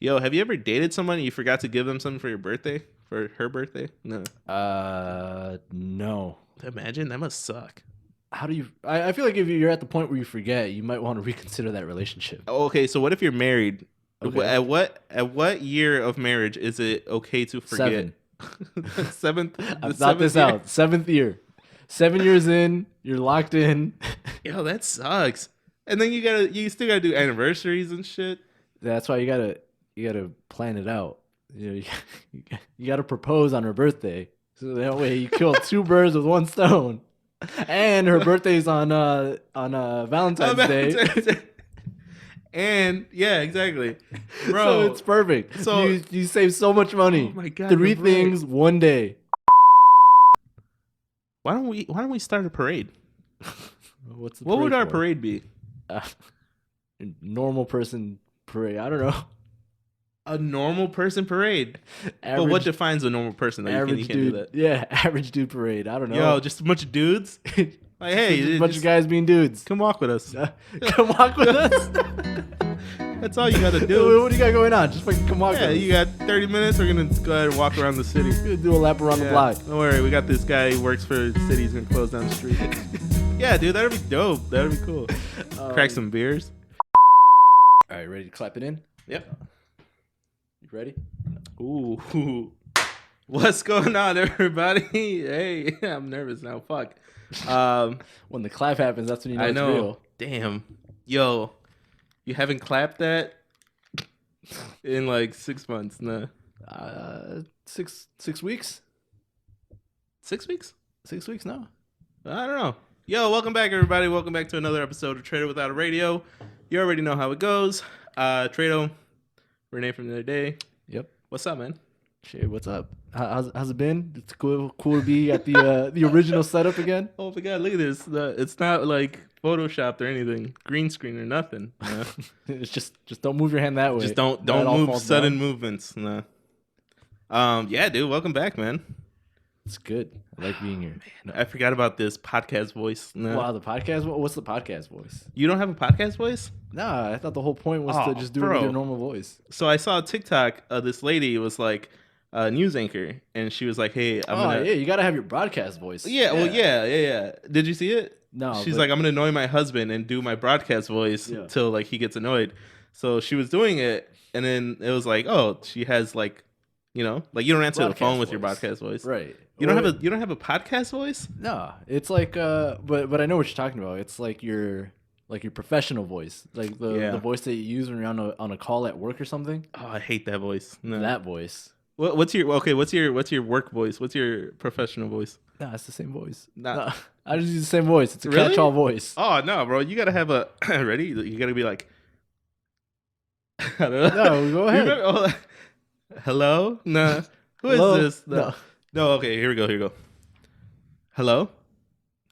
Yo, have you ever dated someone and you forgot to give them something for your birthday? For her birthday? No. No. Imagine that must suck. How do you? I feel like if you're at the point where you forget, you might want to reconsider that relationship. Oh, okay, so what if you're married? Okay. At what year of marriage is it okay to forget? 7. Seventh. I've thought this out. 7th year. 7 years in, you're locked in. Yo, that sucks. And then you still gotta do anniversaries and shit. That's why you gotta plan it out. You gotta propose on her birthday, so that way you kill 2 birds with 1 stone. And her birthday's on Valentine's Day. And yeah, exactly, bro. So it's perfect. So you save so much money. Oh my God, 3 you're right. things, 1 day. Why don't we start a parade? What's the What would parade our for? parade be? Normal person parade. I don't know. A normal person parade. But what defines a normal person? That you can't dude, do that. Yeah, average dude parade. I don't know. Yo, just a bunch of dudes. Like, hey, just a bunch of guys being dudes. come walk with us. Come walk with us. That's all you gotta do. What do you got going on? Just fucking come walk with us. You got 30 minutes. We're gonna go ahead and walk around the city. Gonna do a lap around the block. Don't worry, we got this guy who works for the city. He's gonna close down the street. Yeah, dude, that'd be dope. That'd be cool. Crack some beers. All right, ready to clap it in? Yep. You ready? Ooh. What's going on, everybody? Hey, I'm nervous now. Fuck. When the clap happens, that's when you know I it's know. real. Damn. Yo, you haven't clapped that in like 6 months, nah. 6 weeks? 6 weeks? 6 weeks? No. I don't know. Yo, welcome back, everybody. Welcome back to another episode of Trader Without a Radio. You already know how it goes. Trado, Renee from the other day. Yep. What's up, man? Shit, what's up? How's it been? It's cool to be at the original setup again. Oh my God, look at this. It's not like photoshopped or anything, green screen or nothing. No. It's just don't move your hand that way. Just don't That all move falls sudden down. movements. No. Yeah, dude, welcome back, man. It's good. I like being here. Man, I forgot about this podcast voice. No. Wow, the podcast. What's the podcast voice? You don't have a podcast voice? Nah, I thought the whole point was to just do it bro. with your normal voice. So I saw a TikTok. This lady was like a news anchor, and she was like, "Hey, yeah, you gotta have your broadcast voice. Yeah, well, yeah. Did you see it? No. She's like, I'm gonna annoy my husband and do my broadcast voice till like he gets annoyed. So she was doing it, and then it was like, oh, she has like, you don't answer the phone with your broadcast voice, right? You don't have a podcast voice? No, it's like but I know what you're talking about. It's like your professional voice, like the voice that you use when you're on a call at work or something. Oh, I hate that voice. No. That voice. What's your work voice? What's your professional voice? Nah, it's the same voice. Nah. I just use the same voice. It's a Really? catch-all voice. Oh no, bro! You gotta have a ready. You gotta be like, I don't know. No, go ahead. Hello? Nah. Who Hello? is this? No. Okay. Here we go. Hello.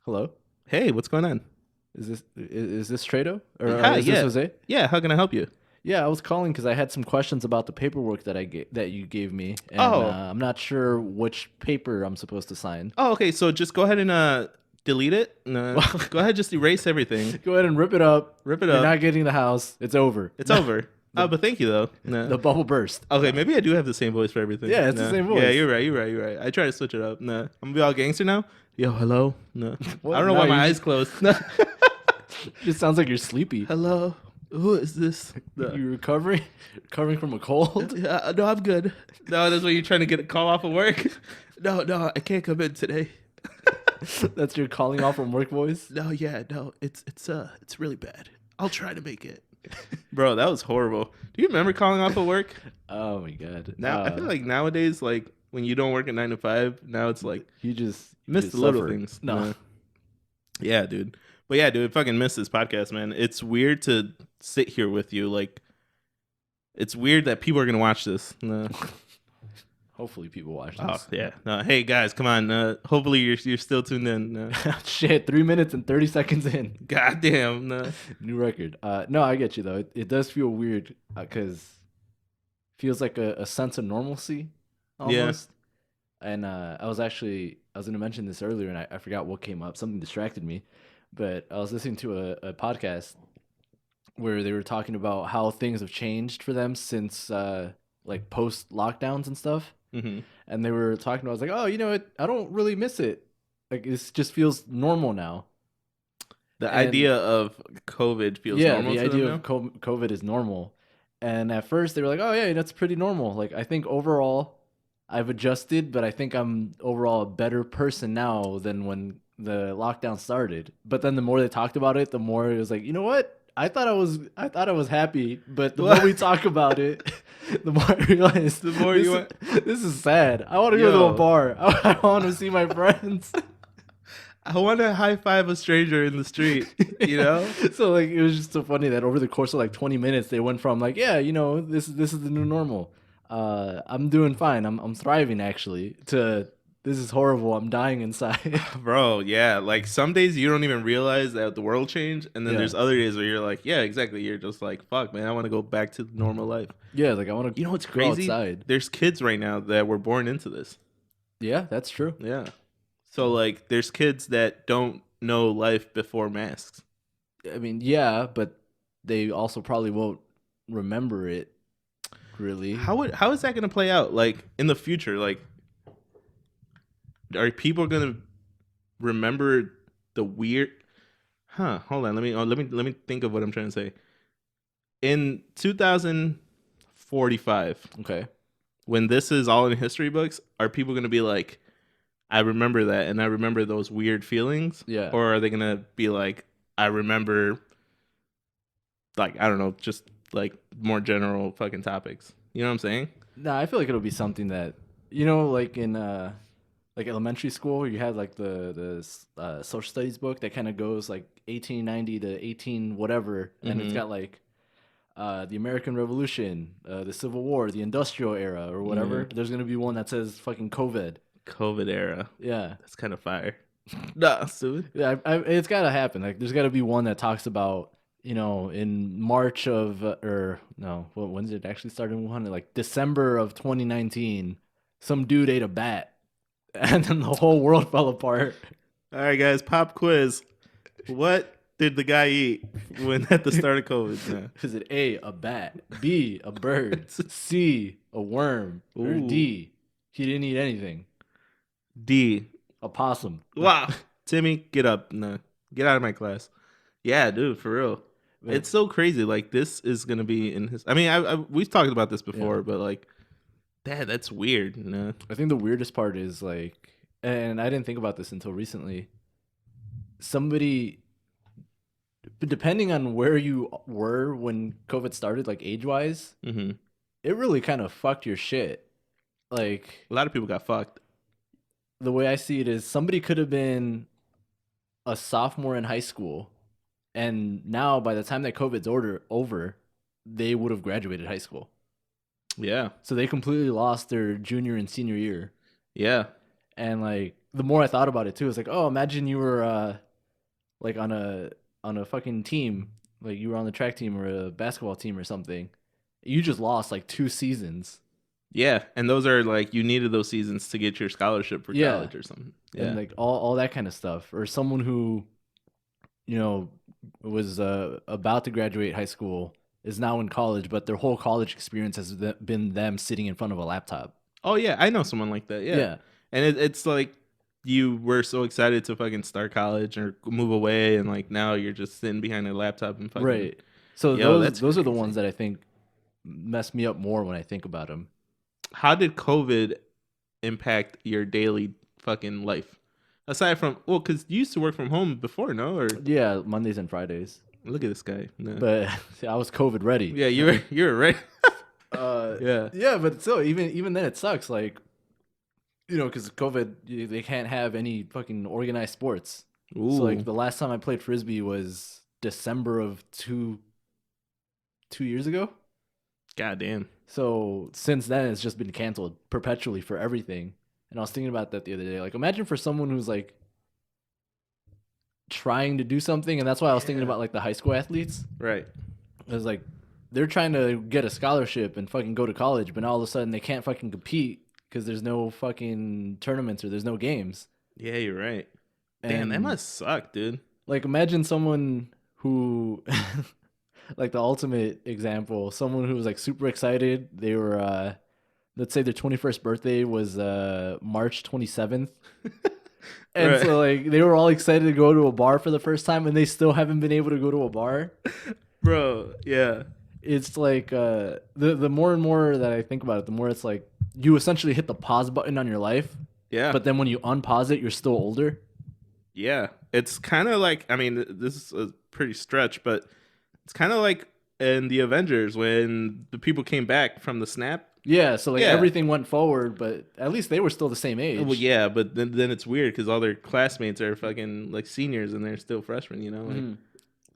Hello. Hey, what's going on? Is this Trado or Hi, is this Jose? Yeah. How can I help you? Yeah, I was calling because I had some questions about the paperwork that you gave me, and I'm not sure which paper I'm supposed to sign. Oh, okay. So just go ahead and delete it. No, go ahead, just erase everything. Go ahead and rip it up. Rip it You're up. not getting the house. It's over. It's over. But thank you though. No. The bubble burst. Okay, maybe I do have the same voice for everything. Yeah, it's the same voice. Yeah, you're right. I try to switch it up. No, I'm gonna be all gangster now. Yo, hello. No, What? I don't know No, why my you eyes closed. No. Just sounds like you're sleepy. Hello. Who is this? No. You recovering from a cold? No, I'm good. No, that's when you're trying to get a call off of work. No, I can't come in today. That's your calling off from work voice? No, it's really bad. I'll try to make it. Bro, that was horrible. Do you remember calling off of work? Oh my god. Now I feel like nowadays, like when you don't work at 9 to 5, now it's like you just miss the little suffer. things. No. Yeah, dude. But yeah, dude, fucking miss this podcast, man. It's weird to sit here with you. Like, it's weird that people are gonna watch this. No. Hopefully people watch this. Oh yeah. No, hey guys, come on. Hopefully you're still tuned in. Shit, 3 minutes and 30 seconds in. Goddamn. No. New record. No, I get you though. It does feel weird because feels like a sense of normalcy almost. Yeah. And I was gonna mention this earlier and I forgot what came up. Something distracted me. But I was listening to a podcast where they were talking about how things have changed for them since like post lockdowns and stuff. Mm-hmm. And they were talking about, I was like, oh, you know, I don't really miss it. Like, this just feels normal now. The And idea of COVID feels yeah, normal the to them idea now. of COVID is normal. And at first they were like, oh, yeah, that's pretty normal. Like, I think overall I've adjusted, but I think I'm overall a better person now than when the lockdown started. But then the more they talked about it, the more it was like, you know what? I thought I was happy, but the more we talk about it, the more I realize The more you want, this is sad. I want to go to a yo, bar. I want to see my friends. I want to high five a stranger in the street. You Yeah. know? So like it was just so funny that over the course of like 20 minutes they went from like, yeah, you know, this is the new normal. I'm doing fine. I'm thriving actually to this is horrible. I'm dying inside. Bro, yeah. Like some days you don't even realize that the world changed, and then Yeah. there's other days where you're like, yeah, exactly. You're just like, fuck, man, I want to go back to normal life. Yeah, like I want to You know what's go crazy? outside. There's kids right now that were born into this. Yeah, that's true. Yeah. So like, there's kids that don't know life before masks. I mean, yeah, but they also probably won't remember it really. How is that gonna play out? Like in the future, like, are people gonna remember the weird? Huh? Hold on. Let me think of what I'm trying to say. In 2045, Okay. when this is all in history books, are people gonna be like, I remember that, and I remember those weird feelings? Yeah. Or are they gonna be like, I remember, like, I don't know, just like more general fucking topics? You know what I'm saying? No, I feel like it'll be something that you know, like in like elementary school, you had like the social studies book that kind of goes like 1890 to 18 whatever, and it's Mhm. got like the American Revolution, the Civil War, the Industrial Era, or whatever. Yeah. There's gonna be one that says fucking COVID. COVID era. Yeah, That's kind of fire. Nah, stupid. yeah, it's gotta happen. Like, there's gotta be one that talks about, you know, in March of or no, when did it actually start in Wuhan? Like December of 2019, some dude ate a bat, and then the whole world fell apart. All right, guys, pop quiz. What did the guy eat when at the start of COVID? Nah. Is it A, bat, B, a bird, C, a worm, or Ooh. D, he didn't eat anything? D. A possum. Wow. Timmy, get up. No, get out of my class. Yeah, dude, for real. But It's so crazy. Like this is gonna be in his. I mean, we've talked about this before, Yeah. but like, that's weird. You know? I think the weirdest part is like, and I didn't think about this until recently. Somebody, but depending on where you were when COVID started, like age wise, Mm-hmm. it really kind of fucked your shit. Like, A lot of people got fucked. the way I see it is somebody could have been a sophomore in high school, and now by the time that COVID's over, they would have graduated high school. Yeah. So they completely lost their junior and senior year. Yeah. And like the more I thought about it too, it's like, oh, imagine you were like on a fucking team, like you were on the track team or a basketball team or something. You just lost like 2 seasons. Yeah. And those are like, you needed those seasons to get your scholarship for Yeah. college or something. Yeah. And like all that kind of stuff. Or someone who, you know, was about to graduate high school is now in college, but their whole college experience has been them sitting in front of a laptop. Oh yeah, I know someone like that. Yeah. Yeah. And it's like you were so excited to fucking start college or move away, and like now you're just sitting behind a laptop and fucking. Right. So Yo, that's those are the crazy. ones that I think mess me up more when I think about them. How did COVID impact your daily fucking life? Aside from, well, because you used to work from home before, no? Or Yeah, Mondays and Fridays. look at this guy. No. But I was COVID ready. Yeah, you were right. Yeah. Yeah, but still, even then, it sucks. Like, you know, because COVID, they can't have any fucking organized sports. Ooh. So like the last time I played frisbee was December of two years ago. God damn. So since then, it's just been canceled perpetually for everything. And I was thinking about that the other day. Like, imagine for someone who's like trying to do something, and that's why I was thinking about like the high school athletes. Right. It was like they're trying to get a scholarship and fucking go to college, but now all of a sudden they can't fucking compete because there's no fucking tournaments or there's no games. Yeah, you're right. Damn, that And must suck, dude. like imagine someone who like the ultimate example. Someone who was like super excited. They were, let's say their 21st birthday was March 27th. And Right. so like they were all excited to go to a bar for the first time, and they still haven't been able to go to a bar. Bro, yeah. It's like the more and more that I think about it, the more it's like you essentially hit the pause button on your life. Yeah. But then when you unpause it, you're still older. Yeah. It's kind of like, I mean, this is a pretty stretch, but it's kind of like in the Avengers when the people came back from the snap. Yeah, so like Yeah. everything went forward, but at least they were still the same age. Well, yeah, but then it's weird because all their classmates are fucking like seniors and they're still freshmen, you know? Like,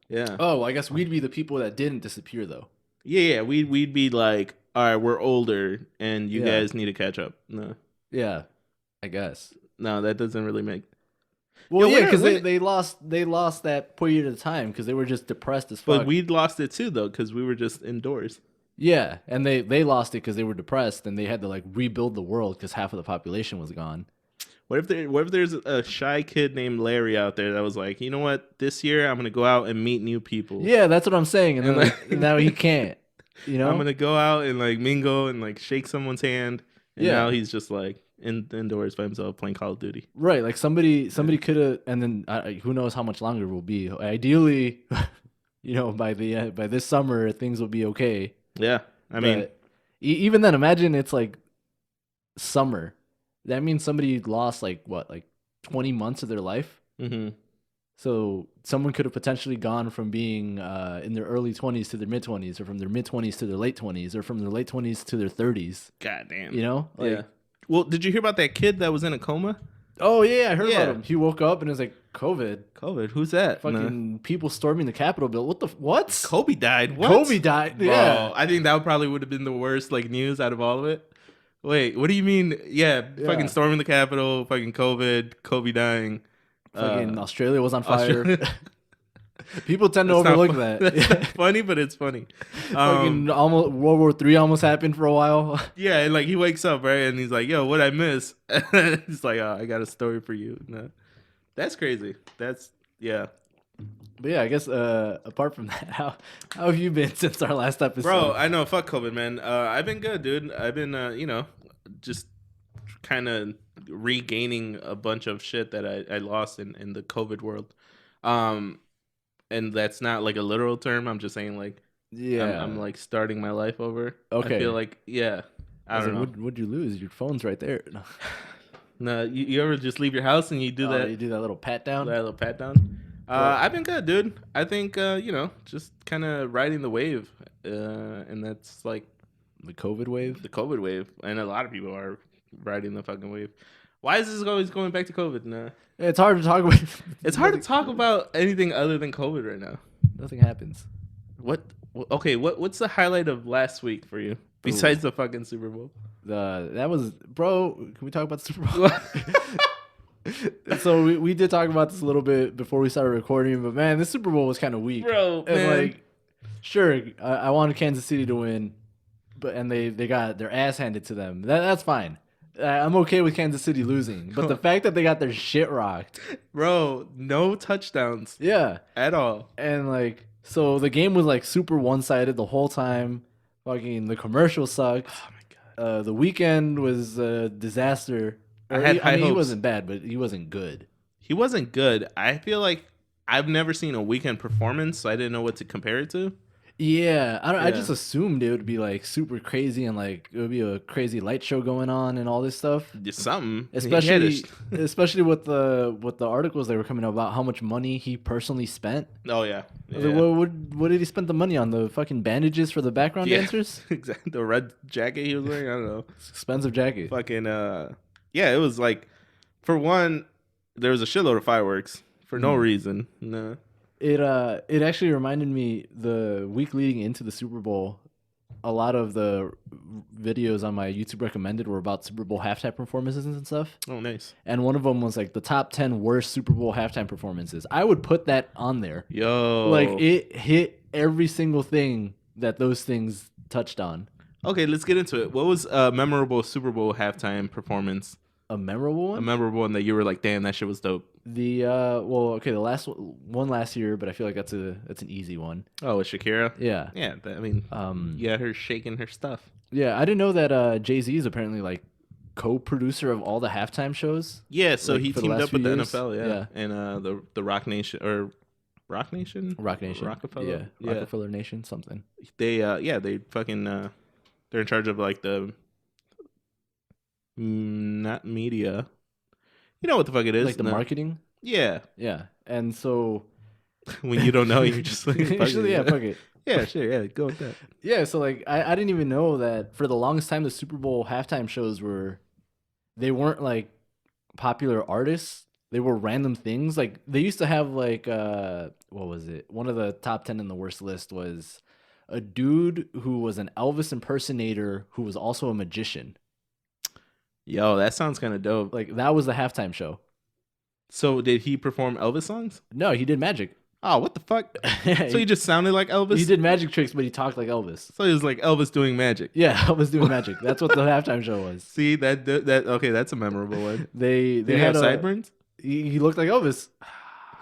yeah. Oh, well, I guess we'd be the people that didn't disappear though. Yeah, we'd be like, all right, we're older and you Yeah. guys need to catch up. No, Yeah, I guess. no, that doesn't really make. Well, Yo, yeah, when are- because when- they lost that period of time because they were just depressed as fuck. But we lost it too though because we were just indoors. Yeah, and they lost it because they were depressed and they had to like rebuild the world because half of the population was gone. What if there's a shy kid named Larry out there that was like, you know what, this year I'm gonna go out and meet new people. Yeah, that's what I'm saying, and then And, like, now he can't. You know, I'm gonna go out and like mingle and like shake someone's hand, and Yeah. now he's just like indoors by himself playing Call of Duty. right? Like somebody could have, and then who knows how much longer it will be. Ideally, you know, by this summer things will be okay. Yeah, I mean, But even then, imagine it's like summer. That means somebody lost like 20 months of their life. hmm So someone could have potentially gone from being in their early 20s to their mid 20s, or from their mid 20s to their late 20s, or from their late 20s to their 30s. God damn. You know? Like, Yeah. Well, did you hear about that kid that was in a coma? oh yeah, I heard Yeah. about him. He woke up and it was like COVID. COVID. Who's that? Fucking people storming the Capitol building. What? Kobe died. What? Kobe died. Bro, Yeah. I think that probably would have been the worst like news out of all of it. Wait, what do you mean? Yeah, fucking storming the Capitol, fucking COVID, Kobe dying. Fucking Australia was on fire. Australia- People tend to It's not overlook fun- that. That's not funny, but it's funny. Fucking almost World War III almost happened for a while. Yeah, and like he wakes up, right? And he's like, yo, what'd I miss? He's like, oh, I got a story for you. No. That's crazy. Yeah. But yeah, I guess apart from that, how have you been since our last episode? Bro, I know, fuck COVID, man. I've been good, dude. I've been, just kind of regaining a bunch of shit that I lost in the COVID world. And that's not like a literal term. I'm just saying like, yeah, I'm like starting my life over. Okay. I feel like, yeah. I don't know. What'd you lose? Your phone's right there. No. No, you ever just leave your house and you do that? You do that little pat down. That little pat down. I've been good, dude. I think just kind of riding the wave, and that's like The COVID wave. the COVID wave, and a lot of people are riding the fucking wave. Why is this always going back to COVID? Nah, It's hard to talk about. it's hard to talk about anything other than COVID right now. Nothing happens. What? Okay, what's the highlight of last week for you besides the fucking Super Bowl? That was, bro. Can we talk about the Super Bowl? So we did talk about this a little bit before we started recording, but man, this Super Bowl was kind of weak, Bro, And man. like, sure, I wanted Kansas City to win, and they got their ass handed to them. That's fine. I'm okay with Kansas City losing, but the fact that they got their shit rocked, Bro, no touchdowns yeah, at all. and like, so the game was like super one sided the whole time. Fucking the commercial sucked. Oh my god. The weekend was a disaster. I had high he hopes. wasn't bad, but he wasn't good. He wasn't good. I feel like I've never seen a weekend performance, so I didn't know what to compare it to. Yeah, I Yeah. just assumed it would be like super crazy and like it would be a crazy light show going on and all this stuff. Just something. Especially with the articles that were coming out about how much money he personally spent. Oh yeah. I was like, what did he spend the money on? The fucking bandages for the background Yeah. dancers? Exactly. The red jacket he was wearing. I don't know. It's an expensive jacket. Fucking yeah. It was like, for one, there was a shitload of fireworks for no reason. No. It actually reminded me the week leading into the Super Bowl. A lot of the videos on my YouTube recommended were about Super Bowl halftime performances and stuff. Oh, nice. And one of them was like the top 10 worst Super Bowl halftime performances. I would put that on there. Yo. Like it hit every single thing that those things touched on. Okay, let's get into it. What was a memorable Super Bowl halftime performance? A memorable A one? memorable one that you were like, damn, that shit was dope. the last one last year, but I feel like that's an easy one. Oh, with Shakira. Yeah. Yeah, I mean, Um, you got her shaking her stuff. yeah, I didn't know that Jay-Z is apparently like co-producer of all the halftime shows Yeah, so like he for the teamed last up few with the years. NFL, yeah, Yeah. and the Rock Nation or Rock Nation, Rock Nation. Rockefeller, Yeah. yeah. Rockefeller Nation something. They fucking they're in charge of like the not media. You know what the fuck it is? Like the No, marketing? yeah. Yeah. And so When you don't know, you're just like fuck it, actually, yeah, fuck it. yeah, sure, yeah, go with that. Yeah, so like I didn't even know that for the longest time the Super Bowl halftime shows they weren't like popular artists. They were random things. Like they used to have like what was it? One of the top 10 in the worst list was a dude who was an Elvis impersonator who was also a magician. Yo, that sounds kind of dope. Like that was the halftime show. So did he perform Elvis songs? No, he did magic. Oh, what the fuck? So he he, just sounded like Elvis? he did magic tricks, but he talked like Elvis. So he was like Elvis doing magic. Yeah, Elvis doing magic. That's what the halftime show was. See that okay, that's a memorable one. They Did he had have sideburns? he looked like Elvis.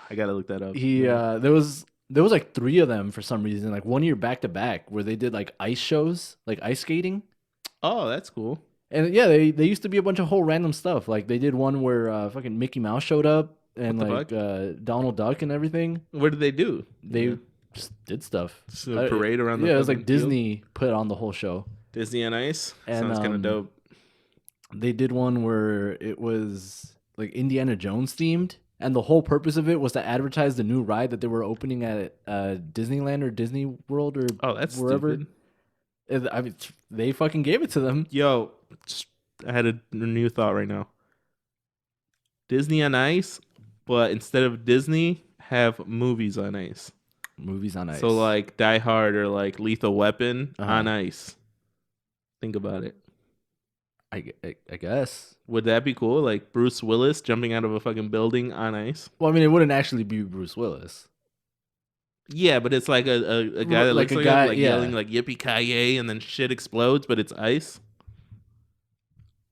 I gotta look that up. He there was like three of them for some reason, like one year back to back where they did like ice shows, like ice skating. Oh, that's cool. And yeah, they used to be a bunch of whole random stuff. Like they did one where fucking Mickey Mouse showed up and What the like Donald Duck and everything. What did they do? They just did stuff. Just a parade around the Yeah, it was like fucking field? Disney put on the whole show. Disney on Ice. And, Sounds kind of dope. They did one where it was like Indiana Jones themed, and the whole purpose of it was to advertise the new ride that they were opening at Disneyland or Disney World or Oh, that's wherever. stupid. I mean, they fucking gave it to them. Yo, I had a new thought right now. Disney on Ice, but instead of Disney, have movies on ice. Movies on ice. So like Die Hard or like Lethal Weapon Uh-huh. on ice. Think about it. I guess. Would that be cool? Like Bruce Willis jumping out of a fucking building on ice? Well, I mean, it wouldn't actually be Bruce Willis. Yeah, but it's like a guy that Like looks a like guy- him, like yeah. yelling like yippee ki yay, and then shit explodes, but it's ice.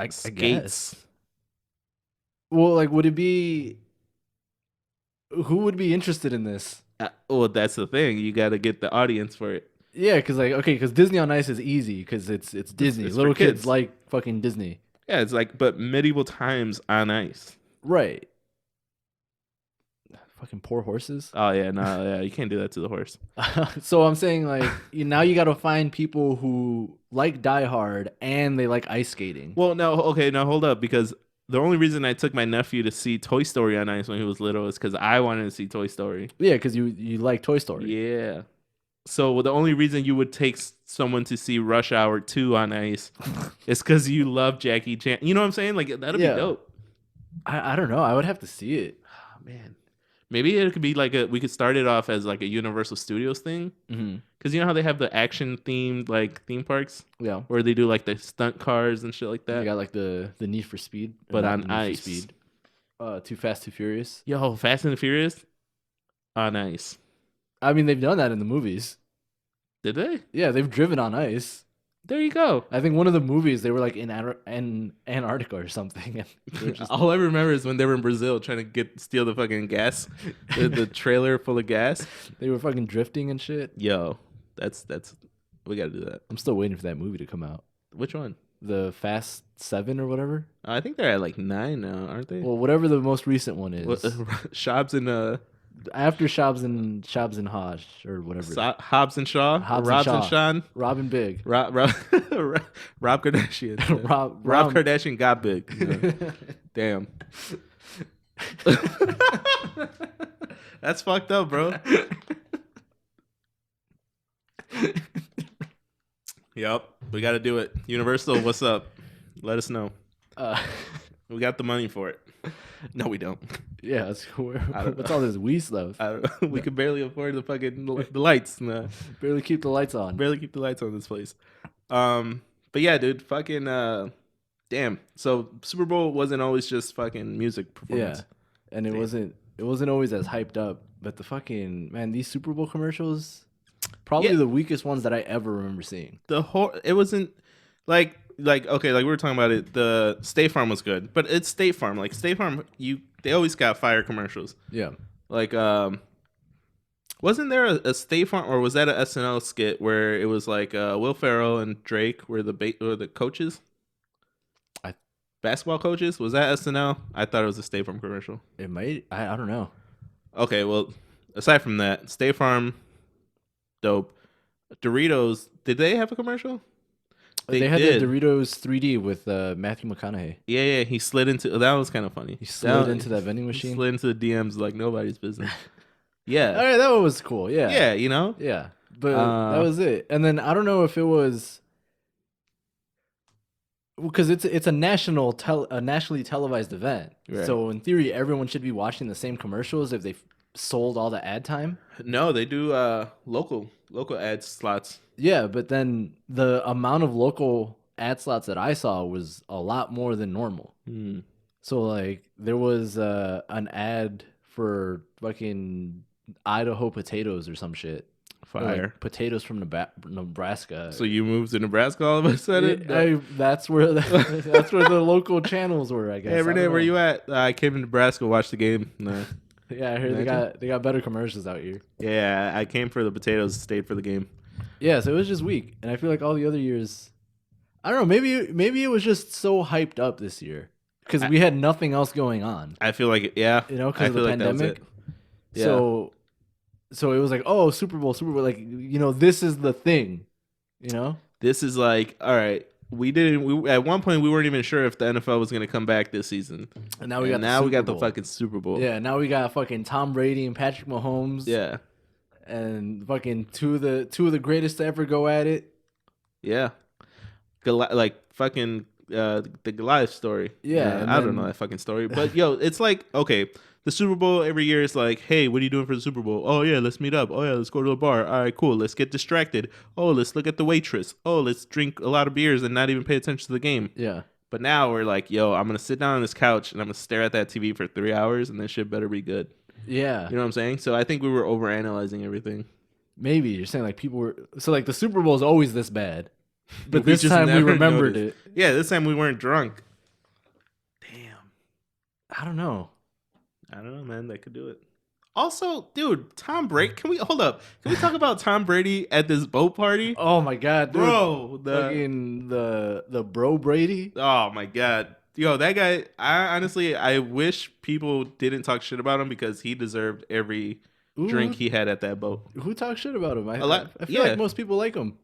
I Skates. guess. Well, like, would it be? Who would be interested in this? Well, that's the thing. You got to get the audience for it. Yeah, because Disney on Ice is easy because it's Disney. it's for Little kids kids. like fucking Disney, Yeah, it's like but medieval times on ice. right? Fucking poor horses. Oh yeah, no, yeah, you can't do that to the horse. So I'm saying like now you got to find people who like Die Hard and they like ice skating. Well, no, okay, now hold up, because the only reason I took my nephew to see Toy Story on ice when he was little is because I wanted to see Toy Story. Yeah, because you like Toy Story. Yeah. So the only reason you would take someone to see Rush Hour 2 on ice is because you love Jackie Chan. You know what I'm saying? Like that'd Yeah. be dope. I don't know. I would have to see it. Oh, man. Maybe it could be like we could start it off as like a Universal Studios thing. Mm-hmm. Because you know how they have the action themed like theme parks Yeah. where they do like the stunt cars and shit like They that. got like the Need for Speed, or But not on the Need for ice. Speed. Too Fast, Too Furious. Yo, Fast and the Furious on ice. I mean, they've done that in the movies. Did they? Yeah, they've driven on ice. There you go. I think one of the movies they were like in Antarctica or something. And they were just, All I remember is when they were in Brazil trying to steal the fucking gas, the trailer full of gas. they were fucking drifting and shit. Yo, that's we gotta do that. I'm still waiting for that movie to come out. Which one? The Fast 7 or whatever. I think they're at like 9 now, aren't they? Well, whatever the most recent one is. What, Shobbs and After Shobbs and Hodge or whatever. Hobbs and Shaw, Hobbs and Robs Shaw. and Sean, Robin Big. Rob Kardashian. Rob Kardashian got big. Yeah. Damn. That's fucked up, bro. Yep, we got to do it. Universal, what's up? Let us know. We got the money for it. No, we don't. Yeah, what's all this Wii stuff? I don't know. We could barely afford the fucking the lights. Nah. Barely keep the lights on. Barely keep the lights on this place. But yeah, dude, fucking damn. So Super Bowl wasn't always just fucking music performance. Yeah, and it wasn't always as hyped up. But the fucking man, these Super Bowl commercials, probably Yeah. the weakest ones that I ever remember seeing. It wasn't like like okay, like we were talking about it. The State Farm was good, but it's State Farm. Like State Farm, they always got fire commercials. Yeah. Like wasn't there a State Farm or was that a SNL skit where it was like Will Ferrell and Drake were the coaches, I basketball coaches? Was that SNL? I thought it was a State Farm commercial. It might. I don't know. Okay, well, aside from that, State Farm, dope. Doritos, did they have a commercial? They They had did. the Doritos 3D with Matthew McConaughey. Yeah, he slid into that was kind of funny. He slid into that vending He machine. slid into the DMs like nobody's business. All Yeah, right, that one was cool. Yeah. yeah, you know. Yeah. But that was it. And then I don't know if it was because it's a nationally televised event. Right. So in theory, everyone should be watching the same commercials if they sold all the ad time. No, they do local ad slots. Yeah, but then the amount of local ad slots that I saw was a lot more than normal. Hmm. So like there was an ad for fucking Idaho potatoes or some shit. Or, Fire. like, potatoes from Nebraska. So you moved to Nebraska all of a sudden? That's where that's where the local channels were. I guess. Hey, I Renee, don't where know. you at? I came to Nebraska, watched the game. No. Yeah, I heard they got better commercials out here. Yeah, I came for the potatoes, stayed for the game. Yeah, so it was just weak, and I feel like all the other years, I don't know. Maybe it was just so hyped up this year because we had nothing else going on. I feel like yeah, You know, I because of the feel like that was pandemic. it. Yeah. So it was like, oh, Super Bowl, like this is the thing, This is like, all right, we at one point we weren't even sure if the NFL was going to come back this season. And now we got the fucking Super Bowl. Yeah, now we got fucking Tom Brady and Patrick Mahomes. Yeah. And fucking two of the greatest to ever go at it. Yeah. Like fucking the Goliath story. Yeah, I don't know that fucking story, but yo, it's like okay, the Super Bowl every year is like, hey, what are you doing for the Super Bowl? Oh yeah, let's meet up. Oh yeah, let's go to a bar. All right, cool. Let's get distracted. Oh, let's look at the waitress. Oh, let's drink a lot of beers and not even pay attention to the game. Yeah. But now we're like, yo, I'm gonna sit down on this couch and I'm gonna stare at that TV for 3 hours and this shit better be good. Yeah. You know what I'm saying? So I think we were overanalyzing everything. Maybe you're saying like people were so like the Super Bowl is always this bad, but We this just time we never remembered noticed. it. Yeah, this time we weren't drunk. Damn. I don't know. I don't know, man. That could do it. Also, dude, Tom Brady. Can we hold up? Can we talk about Tom Brady at this boat party? Oh my god, dude. Bro, fucking the bro Brady. Oh my god. Yo, that guy, I wish people didn't talk shit about him because he deserved every drink he had at that boat. Who talks shit about him? I feel yeah. like most people like him.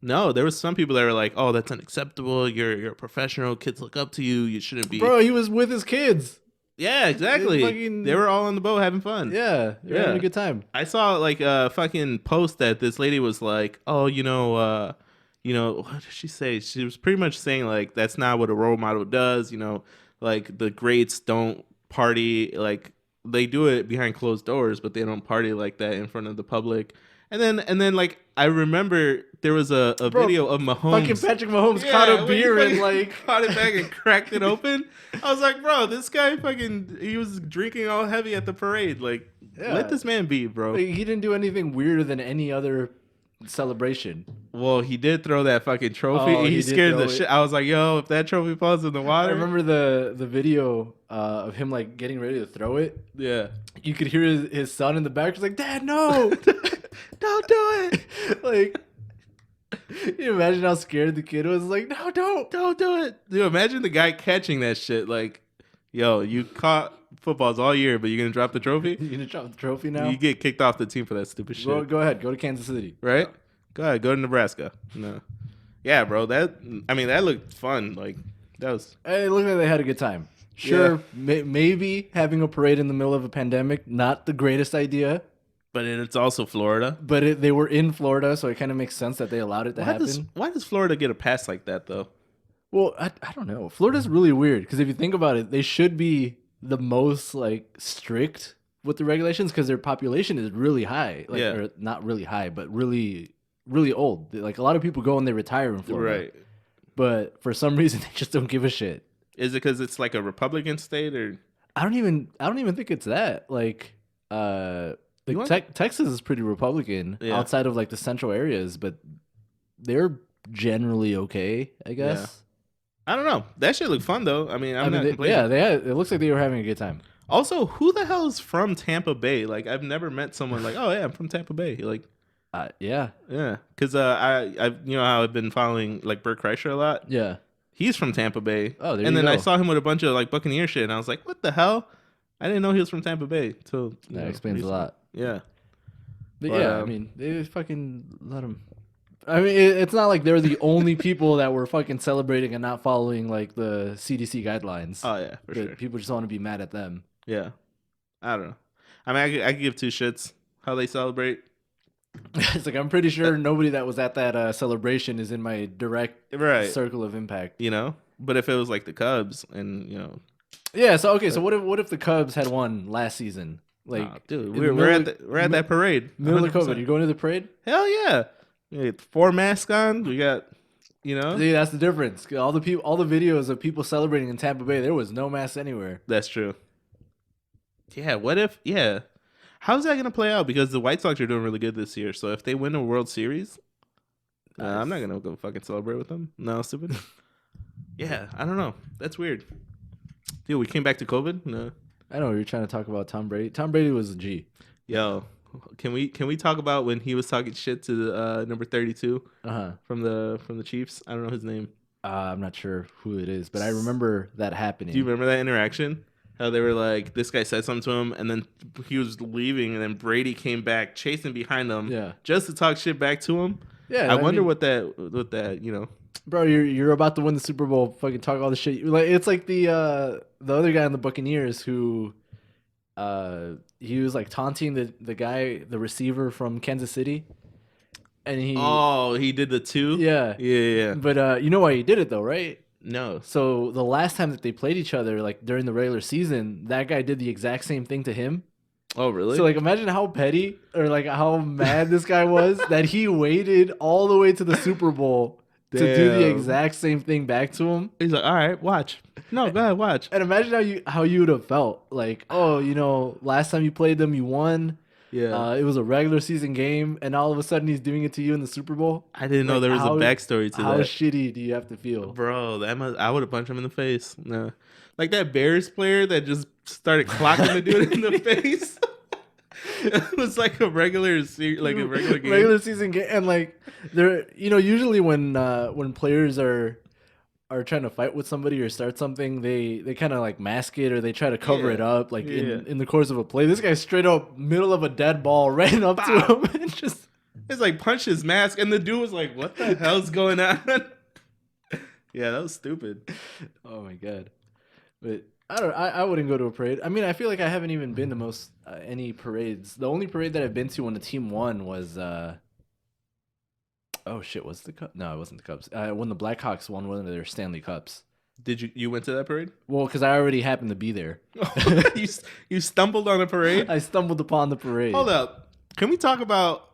No, there was some people that were like, "Oh, that's unacceptable. You're a professional. Kids look up to you. You shouldn't be." Bro, he was with his kids. Yeah, exactly. Fucking- They were all on the boat having fun. Yeah, they're having a good time. I saw like a fucking post that this lady was like, "Oh, what did she say? She was pretty much saying like that's not what a role model does. Like the greats don't party like they do it behind closed doors, but they don't party like that in front of the public." And then like I remember there was a video of Mahomes. Fucking Patrick Mahomes caught a beer and like caught it back and cracked it open. I was like, bro, this guy he was drinking all heavy at the parade. Like, let this man be, bro. Like, he didn't do anything weirder than any other celebration. Well, he did throw that fucking trophy. Oh, he scared the shit. I was like, yo, if that trophy falls in the water. I remember the video of him like getting ready to throw it. Yeah. You could hear his son in the back. He's like, "Dad, no, don't do it." Like, you imagine how scared the kid was. Like, no, don't do it. Dude, imagine the guy catching that shit. Like, yo, you caught footballs all year, but you're gonna drop the trophy. You're gonna drop the trophy now. You get kicked off the team for that stupid shit. Go ahead, go to Kansas City. Right? Go ahead, go to Nebraska. No. Yeah, bro. That looked fun. Like that was. It looked like they had a good time. Sure, maybe having a parade in the middle of a pandemic, not the greatest idea. But it's also Florida. But they were in Florida, so it kind of makes sense that they allowed it to happen. Why does Florida get a pass like that, though? Well, I don't know. Florida's really weird because if you think about it, they should be the most like strict with the regulations because their population is really high. Like, or not really high, but really, really old. Like a lot of people go and they retire in Florida. Right. But for some reason, they just don't give a shit. Is it because it's like a Republican state, or I don't even think it's that. Like, Texas is pretty Republican outside of like the central areas, but they're generally okay, I Yeah. guess. I don't know. That shit looked fun though. I mean, I I'm mean, not complaining. it looks like they were having a good time. Also, who the hell is from Tampa Bay? Like, I've never met someone like, oh yeah, I'm from Tampa Bay. Like, Yeah, yeah, because I you know how I've been following like Bert Kreischer a lot. yeah. He's from Tampa Bay, Oh, there and you then I go. saw him with a bunch of like Buccaneer shit, and I was like, what the hell? I didn't know he was from Tampa Bay till That explains a recently. lot. Yeah, But but yeah, I mean, they fucking let them. I mean, it's not like they're the only people that were fucking celebrating and not following like the CDC guidelines. oh yeah, for sure. But people just want to be mad at them. Yeah, I don't know. I mean, I could give two shits how they celebrate. It's like I'm pretty sure nobody that was at that celebration is in my direct Right. circle of impact. But if it was like the Cubs and Yeah. So okay. So what if the Cubs had won last season? Like, nah, dude, in the we're at that parade. middle of 100%. COVID. You're going to the parade. Hell yeah. We got 4 masks on. We got See, that's the difference. All the videos of people celebrating in Tampa Bay, there was no mask anywhere. that's true. Yeah, what if how's that gonna play out? Because the White Sox are doing really good this year. So if they win a World Series, I'm not gonna go fucking celebrate with them. No, stupid. Yeah, I don't know. That's weird. Dude, we came back to COVID. No. I know you're trying to talk about Tom Brady. Tom Brady was a G. Yo, can we talk about when he was talking shit to the number 32 from the Chiefs? I don't know his name. I'm not sure who it is, but I remember that happening. Do you remember that interaction? How they were like, this guy said something to him, and then he was leaving, and then Brady came back chasing behind him, just to talk shit back to him. Yeah, I wonder what that. Bro, you're about to win the Super Bowl. Fucking talk all the shit. Like it's like the other guy in the Buccaneers who, he was like taunting the receiver from Kansas City, and he did the 2. Yeah. But you know why he did it though, right? No. So the last time that they played each other, like during the regular season, that guy did the exact same thing to him. Oh, really? So like, imagine how petty or like how mad this guy was that he waited all the way to the Super Bowl to do the exact same thing back to him. He's like, all right, watch. No, go ahead, watch. And imagine how you would have felt. Like, oh, last time you played them, you won. Yeah. It was a regular season game, and all of a sudden he's doing it to you in the Super Bowl. I didn't know there was a backstory to that. How shitty do you have to feel, bro? I would have punched him in the face. No, like that Bears player that just started clocking the dude in the face. It was like a regular game. Regular season game, and like they're usually when players are trying to fight with somebody or start something, they kind of like mask it or they try to cover it up like in the course of a play. This guy straight up middle of a dead ball ran up to him and just it's like punched his mask, and the dude was like, what the hell's going on? Yeah, that was stupid. Oh my god. But I wouldn't go to a parade. I mean, I feel like I haven't even been to any parades. The only parade that I've been to when the team won was oh shit, was the Cubs? No, it wasn't the Cubs. When the Blackhawks won one of their Stanley Cups. Did you went to that parade? Well, because I already happened to be there. You stumbled on a parade? I stumbled upon the parade. Hold up. Can we talk about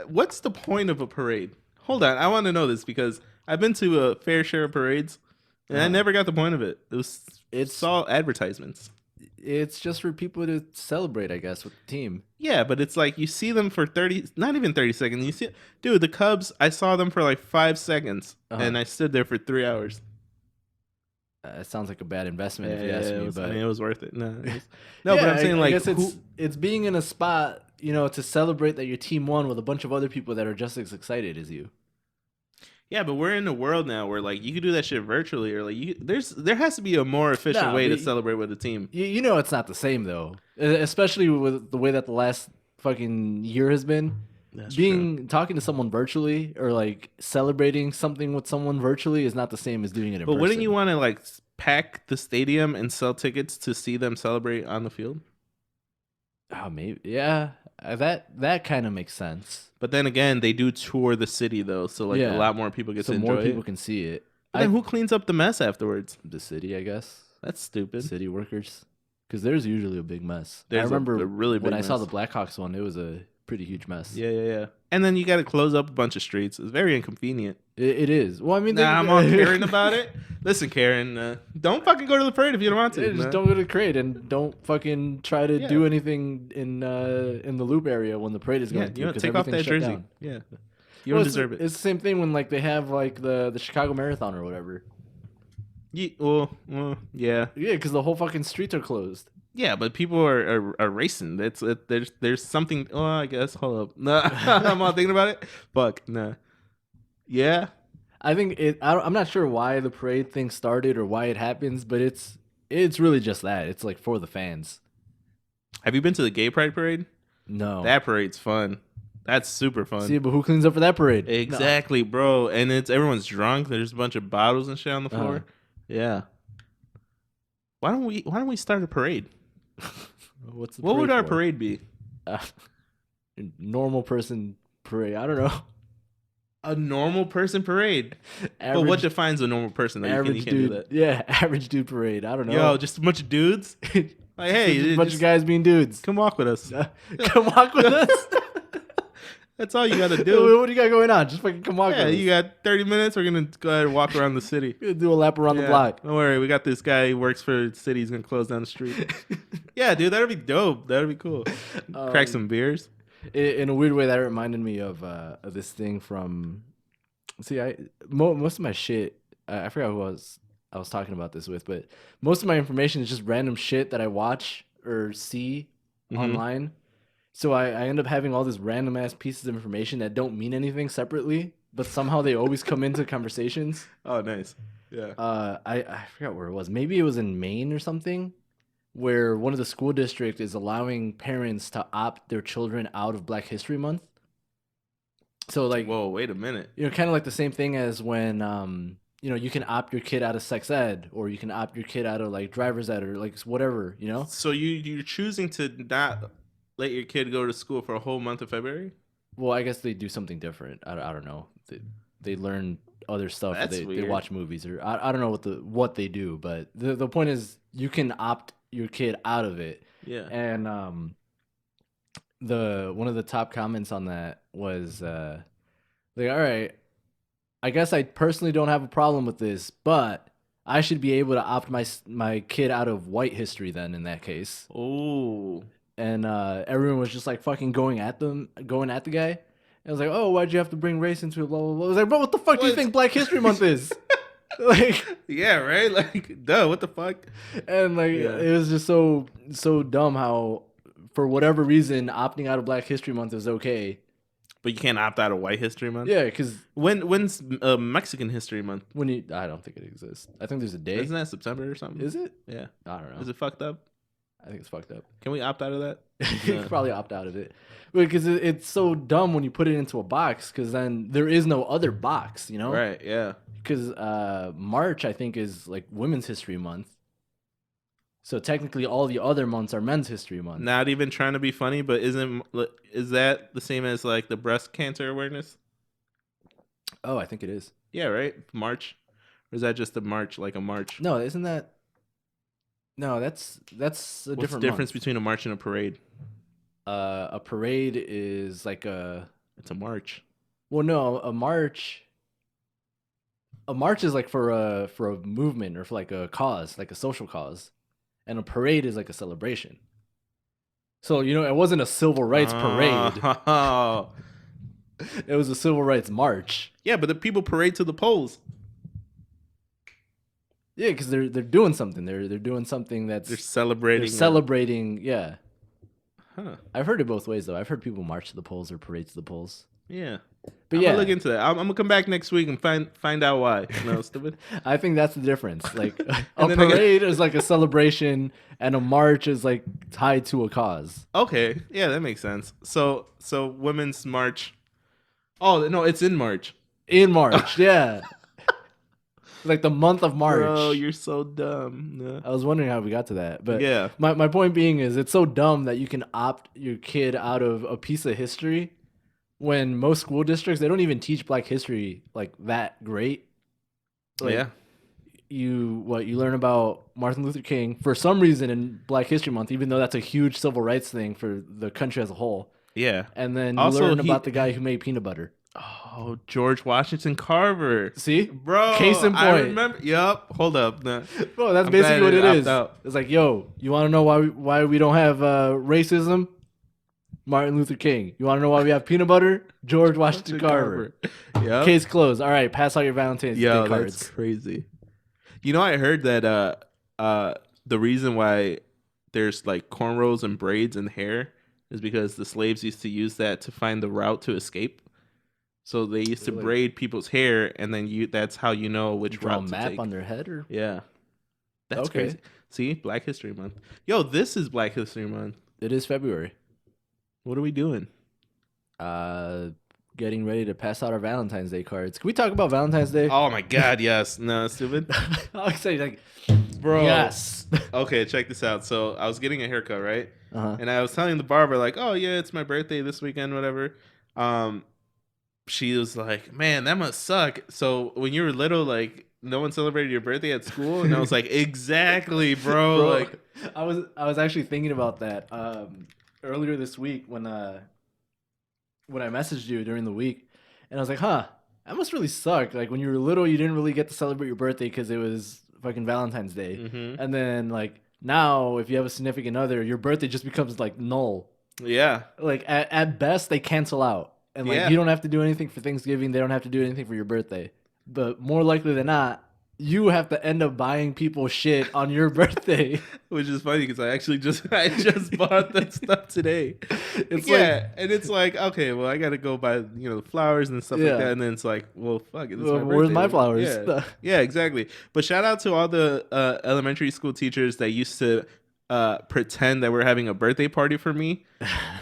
what's the point of a parade? Hold on. I want to know this because I've been to a fair share of parades and I never got the point of it. It's all advertisements. It's just for people to celebrate, I guess, with the team. Yeah, but it's like you see them for 30, not even 30 seconds. You see, dude, the Cubs, I saw them for like 5 seconds and I stood there for 3 hours. It sounds like a bad investment if you ask me, but it was worth it. No, but I'm saying I guess it's being in a spot, to celebrate that your team won with a bunch of other people that are just as excited as you. Yeah, but we're in a world now where like you can do that shit virtually, or like there has to be a more efficient way to celebrate with a team. It's not the same though, especially with the way that the last fucking year has been. That's talking to someone virtually or like celebrating something with someone virtually is not the same as doing it in person. But wouldn't you want to like pack the stadium and sell tickets to see them celebrate on the field? Oh, maybe. Yeah, that kind of makes sense. But then again, they do tour the city though, so like a lot more people get to enjoy it. So more people can see it. Then who cleans up the mess afterwards? The city, I guess. That's stupid. City workers, because there's usually a big mess. I remember a really big when mess. I saw the Blackhawks one, it was a pretty huge mess. Yeah. And then you got to close up a bunch of streets. It's very inconvenient. It is. Well, I mean, I'm on Karen about it. Listen, Karen, don't fucking go to the parade if you don't want to. Just don't go to the parade and don't fucking try to do anything in the Loop area when the parade is going through. Take off that jersey. Down. Yeah. You don't deserve it. It's the same thing when like they have like the Chicago Marathon or whatever. Yeah. Yeah, because the whole fucking streets are closed. Yeah, but people are racing. There's something. Oh, I guess. Hold up. No, I'm not thinking about it. Fuck. Nah. Yeah. I think I'm not sure why the parade thing started or why it happens, but it's really just that. It's like for the fans. Have you been to the Gay Pride parade? No. That parade's fun. That's super fun. See, but who cleans up for that parade? Exactly, bro. And everyone's drunk. There's a bunch of bottles and shit on the floor. Yeah. Why don't we start a parade? What would our parade be? Normal person parade. I don't know. A normal person parade. But what defines a normal person? That you can do that. Yeah, average dude parade. I don't know. Yo, just a bunch of dudes. Like, hey, a bunch of guys being dudes. Come walk with us. Come walk with us. That's all you gotta do. What do you got going on? Just fucking come walk with us. You got 30 minutes. We're gonna go ahead and walk around the city. Do a lap around the block. Don't worry, we got this guy who works for the city. He's gonna close down the street. Yeah, dude, that'd be dope. That'd be cool. Crack some beers. In a weird way, that reminded me of this thing from. See, most of my shit. I forgot who I was talking about this with, but most of my information is just random shit that I watch or see online. So I end up having all these random ass pieces of information that don't mean anything separately, but somehow they always come into conversations. Oh, nice. Yeah. I forgot where it was. Maybe it was in Maine or something, where one of the school districts is allowing parents to opt their children out of Black History Month. So like, whoa, wait a minute. You know, kind of like the same thing as when you know, you can opt your kid out of sex ed, or you can opt your kid out of like driver's ed, or like whatever, you know. So you're choosing to not let your kid go to school for a whole month of February? Well, I guess they do something different. I don't know. They learn other stuff. They watch movies, or I don't know what they do. But the point is, you can opt your kid out of it. Yeah. And one of the top comments on that was like, all right, I guess I personally don't have a problem with this, but I should be able to opt my kid out of white history then in that case. Oh. And everyone was just like fucking going at the guy. And I was like, oh, why'd you have to bring race into it? Blah blah blah. I was like, bro, what the fuck do you think Black History Month is? Like, yeah, right? Like, duh, what the fuck? And like, it was just so dumb how, for whatever reason, opting out of Black History Month is okay. But you can't opt out of White History Month? Yeah, because when's Mexican History Month? I don't think it exists. I think there's a day. Isn't that September or something? Is it? Yeah. I don't know. Is it fucked up? I think it's fucked up. Can we opt out of that? You could probably opt out of it. Because it's so dumb when you put it into a box, because then there is no other box, you know? Right, yeah. Because March, I think, is like Women's History Month. So technically all the other months are Men's History Month. Not even trying to be funny, but is that the same as like the breast cancer awareness? Oh, I think it is. Yeah, right? March? Or is that just a March, like a March? No, isn't that... No, that's a What's different the difference between a march and a parade? A parade is like It's a march. Well, no, a march is like for a movement or for like a cause, like a social cause. And a parade is like a celebration. So, you know, it wasn't a civil rights parade. It was a civil rights march. Yeah, but the people parade to the polls. Yeah, because they're doing something. They're doing something that's... They're celebrating. They're celebrating, yeah. Huh. I've heard it both ways, though. I've heard people march to the polls or parade to the polls. Yeah. But I'm gonna look into that. I'm gonna come back next week and find out why. No, stupid. I think that's the difference. Like a parade is like a celebration, and a march is like tied to a cause. Okay, yeah, that makes sense. So women's march. Oh no, it's in March. In March, yeah. Like the month of March. Bro, you're so dumb. Yeah. I was wondering how we got to that, but yeah. My point being is, it's so dumb that you can opt your kid out of a piece of history. When most school districts, they don't even teach Black history like that great. Like, yeah. You learn about Martin Luther King for some reason in Black History Month, even though that's a huge civil rights thing for the country as a whole. Yeah. And then you learn about the guy who made peanut butter. Oh, George Washington Carver. See? Bro. Case in point. I remember. Yup. Hold up. No. Bro, that's basically what it is. It's like, yo, you want to know why we don't have racism? Martin Luther King. You want to know why we have peanut butter? George Washington Carver. Yep. Case closed. All right, pass out your Valentine's Day cards. That's crazy. You know, I heard that the reason why there's like cornrows and braids in hair is because the slaves used to use that to find the route to escape. So they used to braid people's hair, and then that's how you know which Draw a route to map take. on their head, or Yeah, that's Okay. crazy. See, Black History Month. Yo, this is Black History Month. it is February. What are we doing? Getting ready to pass out our Valentine's Day cards. Can we talk about Valentine's Day? Oh my God, yes. No, stupid. I'll say like, Bro. yes. Okay, check this out. So I was getting a haircut, right? Uh-huh. And I was telling the barber, like, oh yeah, it's my birthday this weekend, whatever. She was like, man, that must suck. So when you were little, like, no one celebrated your birthday at school? And I was like, exactly, bro. Like, I was actually thinking about that earlier this week when I messaged you during the week, and I was like, huh, that must really suck. Like when you were little, you didn't really get to celebrate your birthday because it was fucking Valentine's Day. mm-hmm. And then like now, if you have a significant other, your birthday just becomes like null. Yeah. Like at best, they cancel out. And like Yeah. you don't have to do anything for Thanksgiving. They don't have to do anything for your birthday. But more likely than not, you have to end up buying people shit on your birthday. Which is funny because I just bought that stuff today. It's and it's like, okay, well, I got to go buy the flowers and stuff Yeah. like that, and then it's like, well, fuck it, this is my where's birthday. my flowers? Yeah, yeah, exactly. But shout out to all the elementary school teachers that used to pretend that we're having a birthday party for me,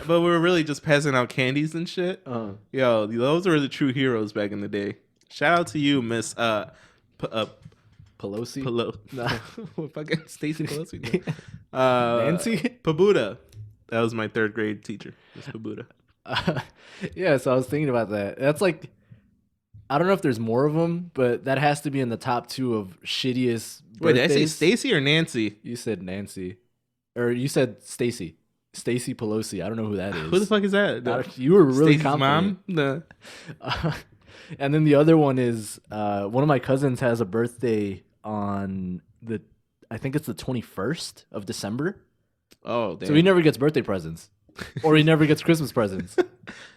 but we were really just passing out candies and shit. Yo, those were the true heroes back in the day. Shout out to you, Miss Pelosi? Fucking Stacy Pelosi. Nancy? Pabuda. That was my third grade teacher. Miss Pabuda. Yeah, so I was thinking about that. That's like, I don't know if there's more of them, but that has to be in the top 2 of shittiest birthdays. Wait, did I say Stacy or Nancy? You said Nancy. Or you said Stacy. Stacy Pelosi. I don't know who that is. Who the fuck is that? You were really Stacy's confident. mom? No. And then the other one is one of my cousins has a birthday on I think it's the 21st of December. Oh, damn. So he never gets birthday presents. Or he never gets Christmas presents.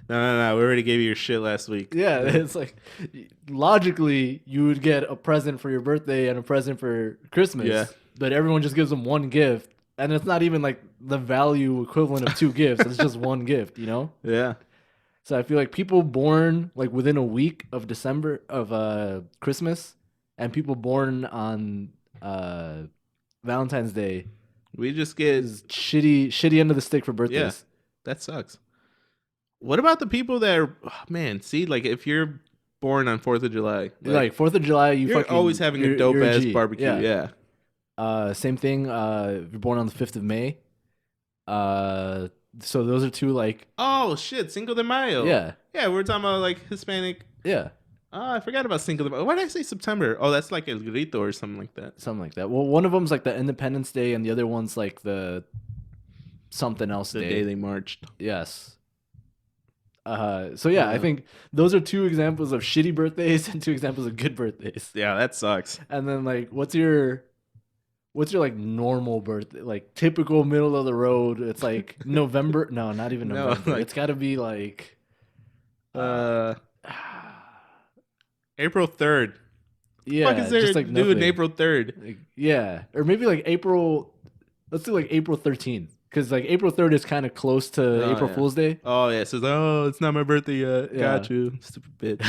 No. We already gave you your shit last week. Yeah, it's like logically you would get a present for your birthday and a present for Christmas. Yeah. But everyone just gives them one gift. And it's not even like the value equivalent of 2 gifts. It's just one gift, you know? Yeah. So I feel like people born like within a week of Christmas and people born on Valentine's Day We just get is shitty end of the stick for birthdays. Yeah, that sucks. What about the people that are man? See, like if you're born on 4th of July, Like 4th of July, you're always having a dope ass barbecue. Yeah. Same thing. If you're born on the 5th of May. So those are 2 like. Oh shit, Cinco de Mayo. Yeah. Yeah, we're talking about like Hispanic. Yeah. Oh, I forgot about Cinco de Mayo. Why did I say September? Oh, that's like El Grito or something like that. Something like that. Well, one of them's like the Independence Day, and the other one's like the something else The day. day they marched. Yes. So yeah, I think those are 2 examples of shitty birthdays and 2 examples of good birthdays. Yeah, that sucks. And then like, what's your like normal birthday? Like typical middle of the road. It's like November. No, not even No, November. like- It's got to be like April 3rd. yeah, What the fuck is there just like to do nothing. in April 3rd? Like, yeah, or maybe like April. Let's do like April 13th, because like April 3rd is kind of close to April yeah. Fool's Day. Oh yeah, it says it's not my birthday yet. Yeah. Got you, stupid bitch.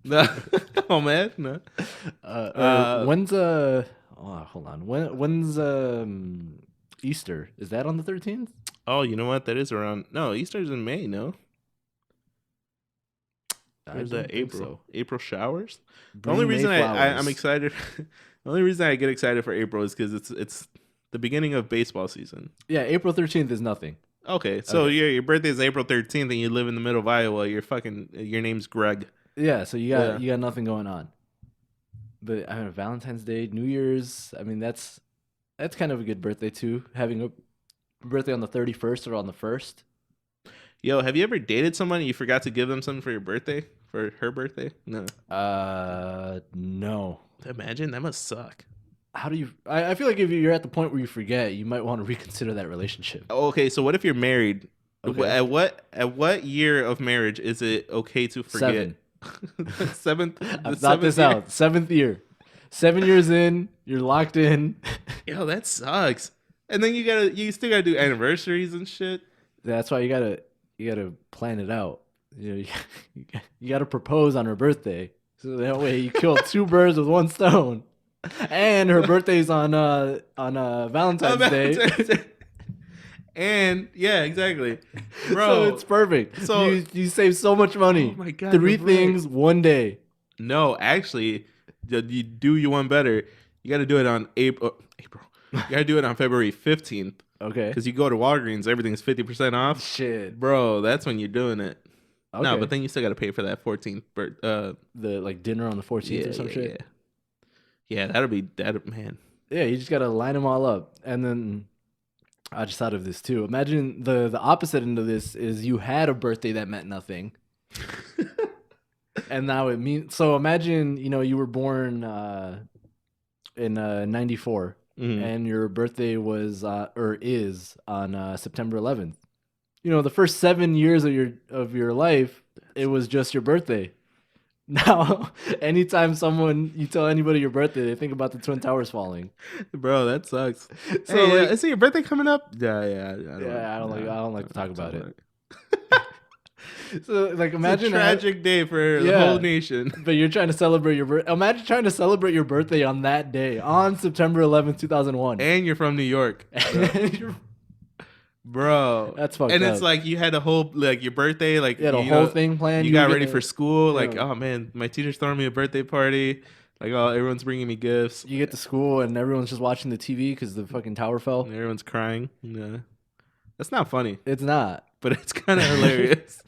No. Oh man, no. When's hold on. When's Easter? Is that on the 13th? Oh, you know what? That is around. No, Easter's in May. No, or is that April? April showers. The only reason I'm excited, the only reason I get excited for April is because it's the beginning of baseball season. Yeah, April 13th is nothing. Okay, so your birthday is April 13th, and you live in the middle of Iowa. Your name's Greg. Yeah, so you got nothing going on. But I mean, Valentine's Day, New Year's. I mean, that's kind of a good birthday too. Having a birthday on the 31st or on the 1st. Yo, have you ever dated someone and you forgot to give them something for your birthday? For her birthday? No. No. Imagine, that must suck. How do you? I feel like if you're at the point where you forget, you might want to reconsider that relationship. Okay, so what if you're married Okay. At what year of marriage is it okay to forget? 7. The I've thought seventh this year. out. 7th year. 7 years in, you're locked in. Yo, that sucks. And then you still gotta do anniversaries and shit. That's why you gotta plan it out. You know, you gotta propose on her birthday, so that way you kill two birds with one stone. And her birthday's on Valentine's Day, Valentine's Day. And yeah, exactly, so it's bro. perfect. So You save so much money. oh my god, you're Three right. things, one day. No, actually, you do you one better. You got to do it on April. April. You got to do it on February 15th Okay. because you go to Walgreens, everything's 50% off. Shit. Bro, that's when you're doing it. No, Okay. but then you still got to pay for that 14th birth. The like dinner on the 14th Yeah, or some yeah, shit. yeah. Yeah, that'll be that man. Yeah, you just gotta line them all up, and then I just thought of this too. Imagine the opposite end of this is you had a birthday that meant nothing, and now it means. So imagine you were born in '94, Mhm. and your birthday was or is on September 11th. The first 7 years of your life, it was just your birthday. Now, anytime you tell anybody your birthday, they think about the Twin Towers falling. Bro, that sucks. So Hey, like, is it your birthday coming up? Yeah, yeah. yeah, I don't like to talk about it. it. So like, It's a imagine tragic day for the yeah, whole nation. but you're trying to celebrate your birthday. Imagine trying to celebrate your birthday on that day, on September 11th, 2001. And you're from New York. You're- Bro. That's fucked And up. it's like you had a whole like your birthday, like You had a you whole know, thing planned. you were got ready gonna- for school, like, yeah. oh man, my teacher's throwing me a birthday party. Like, oh, everyone's bringing me gifts. You get to school and everyone's just watching the TV because the fucking tower fell. And everyone's crying. Yeah. That's not funny, It's not. but it's kind of hilarious.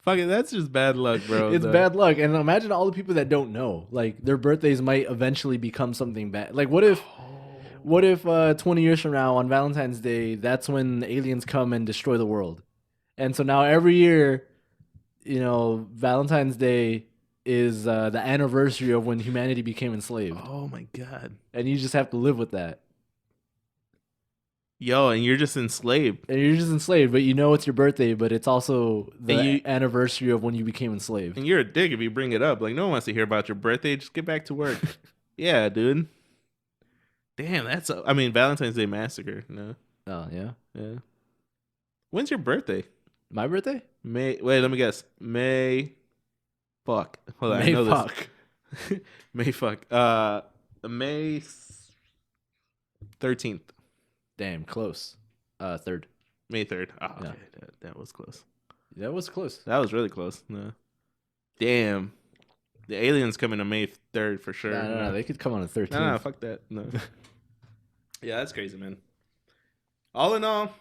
Fuck it, that's just bad luck, bro. It's bad luck. And imagine all the people that don't know. Like, their birthdays might eventually become something bad. Like, what if 20 years from now on Valentine's Day, that's when the aliens come and destroy the world? And so now every year, Valentine's Day is the anniversary of when humanity became enslaved. Oh my god. And you just have to live with that. Yo, and you're just enslaved. And you're just enslaved, but it's your birthday, but it's also the And you- anniversary of when you became enslaved. And you're a dick if you bring it up. Like, no one wants to hear about your birthday. Just get back to work. Yeah, dude. Damn, I mean, Valentine's Day Massacre. No. Oh, yeah. Yeah. When's your birthday? My birthday? May. Wait, let me guess. May. Fuck. Hold on. I May know fuck. this. May fuck. May 13th. Damn, close. 3rd. May 3rd. Oh, okay. Yeah. That was close. That was close. That was really close. No. Damn. The aliens coming to May 3rd for sure. No, they could come on the 13th. No, fuck that. No. Yeah, that's crazy, man. All in all,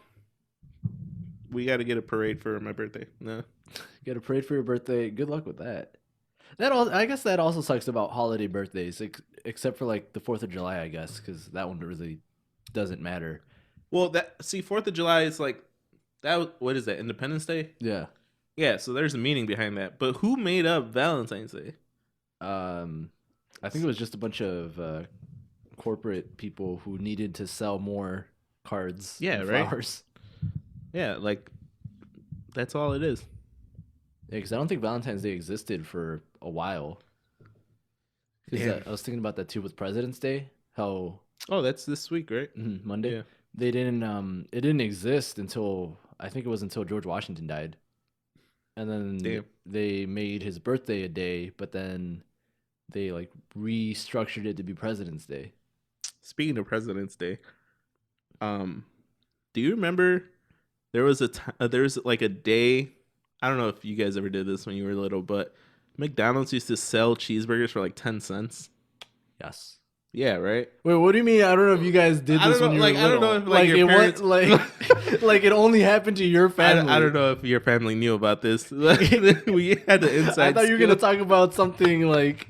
we got to get a parade for my birthday. No. Get a parade for your birthday. Good luck with that. I guess that also sucks about holiday birthdays, except for like the 4th of July, I guess, because that one really doesn't matter. Well, 4th of July is like that. What is that? Independence Day? Yeah. Yeah. So there's a meaning behind that. But who made up Valentine's Day? I think it was just a bunch of corporate people who needed to sell more cards. Yeah, and right. Flowers. Yeah, like that's all it is. Yeah, because I don't think Valentine's Day existed for a while. Damn. I was thinking about that too with President's Day. How Oh, that's this week, right? Monday. Yeah. They didn't. It didn't exist until I think it was until George Washington died, and then Damn. they made his birthday a day, but then they like restructured it to be President's Day. Speaking of President's Day, do you remember there was there's like a day? I don't know if you guys ever did this when you were little, but McDonald's used to sell cheeseburgers for like 10 cents. Yes. Yeah, right. Wait, what do you mean? I don't know if you guys did I this don't when know, you were like, I don't little. know if, like, your parents- like it only happened to your family. I don't know if your family knew about this. We had the inside. I thought you were gonna talk about something like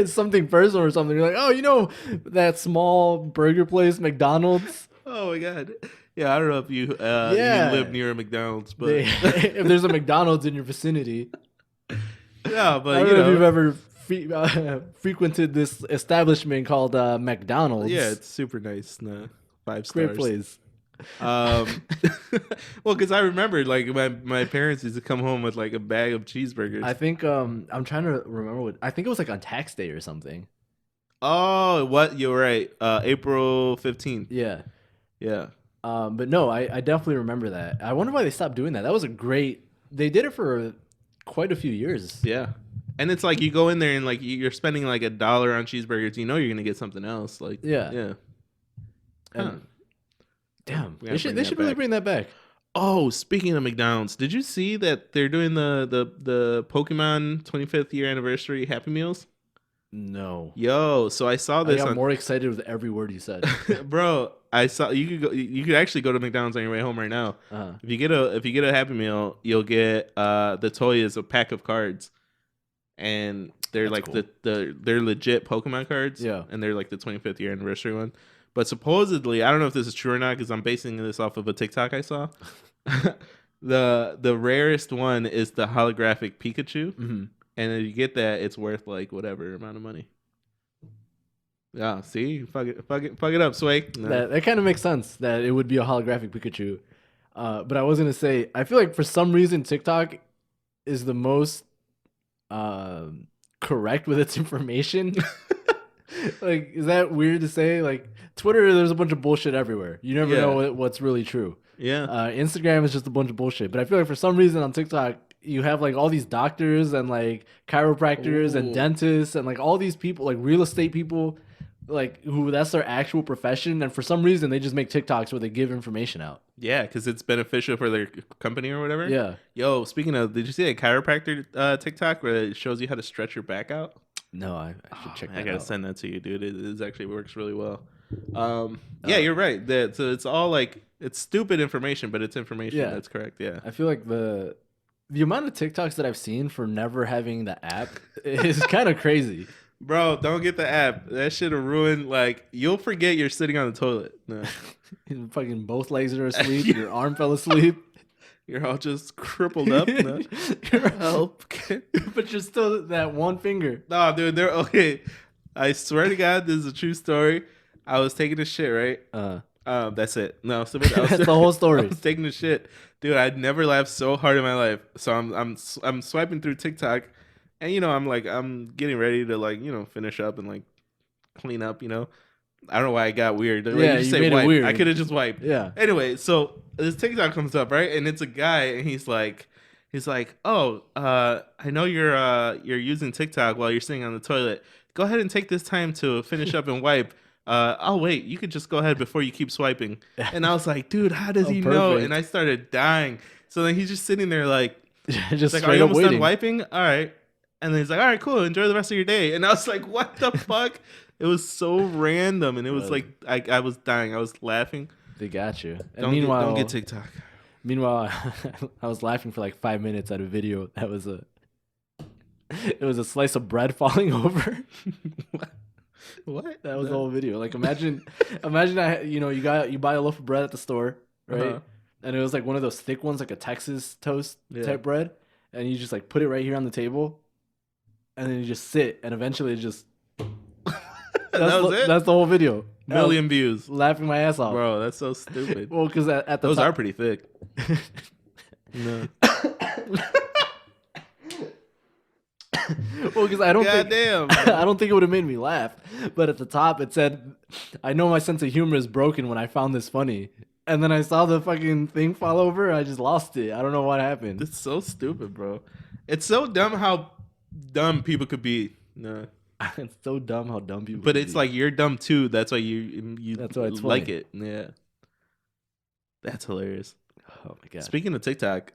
something personal or something. You're like, oh, that small burger place, McDonald's. Oh my god. Yeah, I don't know if you Yeah. you live near a McDonald's, but If there's a McDonald's in your vicinity, yeah, I but don't you know if you've know, ever frequented this establishment called McDonald's. yeah, it's super nice. No, 5 great stars. place. Um, well, because I remember like my parents used to come home with like a bag of cheeseburgers. I think I'm trying to remember what I think it was like on tax day or something. Oh, what? You're right. April 15th. Yeah. Yeah. But no, I definitely remember that. I wonder why they stopped doing that. That was a great. They did it for quite a few years. Yeah. And it's like you go in there and like you're spending like $1 on cheeseburgers. You know you're gonna get something else. Like, Yeah. yeah. Huh. And damn, We they gotta should bring they that should really back. bring that back. Oh, speaking of McDonald's, did you see that they're doing the Pokemon 25th year anniversary Happy Meals? No. Yo, so I saw I this got on more excited with every word you said. bro, I saw you could actually go to McDonald's on your way home right now. Uh-huh. If you get a Happy Meal, you'll get the toy is a pack of cards and they're That's like cool. they're legit Pokemon cards Yeah. and they're like the 25th year anniversary one. But supposedly, I don't know if this is true or not because I'm basing this off of a TikTok I saw. The rarest one is the holographic Pikachu, Hmm. and if you get that, it's worth like whatever amount of money. Yeah, see, fuck it up, Sway. No. That kind of makes sense that it would be a holographic Pikachu. But I was gonna say, I feel like for some reason TikTok is the most correct with its information. Like, is that weird to say? Like, Twitter, there's a bunch of bullshit everywhere. You never know Yeah, what's really true. yeah. Instagram is just a bunch of bullshit. But I feel like for some reason on TikTok, you have like all these doctors and like chiropractors and Ooh. dentists and like all these people, like real estate people, like who that's their actual profession. And for some reason, they just make TikToks where they give information out. Yeah, because it's beneficial for their company or whatever. Yeah. Yo, speaking of, did you see a chiropractor TikTok where it shows you how to stretch your back out? No, I should Oh, check man, I that gotta out. send that to you, dude. It actually works really well. Yeah, Uh, you're right. So it's all like it's stupid information, but it's information. yeah. That's correct. Yeah. I feel like the amount of TikToks that I've seen for never having the app is kind of crazy. Bro, don't get the app. That shit'll ruin. Like you'll forget you're sitting on the toilet. No. Fucking both legs are asleep. Your arm fell asleep. You're all just crippled up. No. Help. But you're still that one finger. No, dude, they're okay. I swear to God, this is a true story. I was taking a shit, right? That's it. No, so I was, That's the whole I story. was taking a shit, dude. I'd never laughed so hard in my life. So I'm swiping through TikTok, and I'm getting ready to finish up and like clean up. I don't know why I got weird. Like, Yeah, you just you say made it wipe. weird. I could have just wiped. Yeah. Anyway, so this TikTok comes up, right? And it's a guy and he's like, "Oh, I know you're using TikTok while you're sitting on the toilet. Go ahead and take this time to finish up and wipe. Oh wait, you could just go ahead before you keep swiping." And I was like, "Dude, how does Oh, he know?" And perfect. I started dying. So then he's just sitting there like, Just "Are straight you up almost done waiting. wiping? All right." And then he's like, "All right, cool. Enjoy the rest of your day." And I was like, "What the fuck?" It was so random, and it was Bro, like I was dying. I was laughing. they got you. And Don't get TikTok. meanwhile, I was laughing for like 5 minutes at a video that was it was a slice of bread falling over. What? What? That was the whole video. Like imagine you buy a loaf of bread at the store, right? Uh-huh. And it was like one of those thick ones, like a Texas toast Yeah. type bread, and you just like put it right here on the table, and then you just sit, and eventually it just That was it. that's the whole video. Million views, Laughing my ass off. bro. That's so stupid. Well, because at the Those top, are pretty thick. No. well, because I don't think Goddamn. I don't think it would have made me laugh. But at the top it said, "I know my sense of humor is broken when I found this funny." And then I saw the fucking thing fall over. And I just lost it. I don't know what happened. It's so stupid, bro. It's so dumb how dumb people could be. No. It's so dumb how dumb people. But can it's be. like you're dumb too. That's why you That's why it's like funny. it. Yeah. That's hilarious. Oh my god. Speaking of TikTok,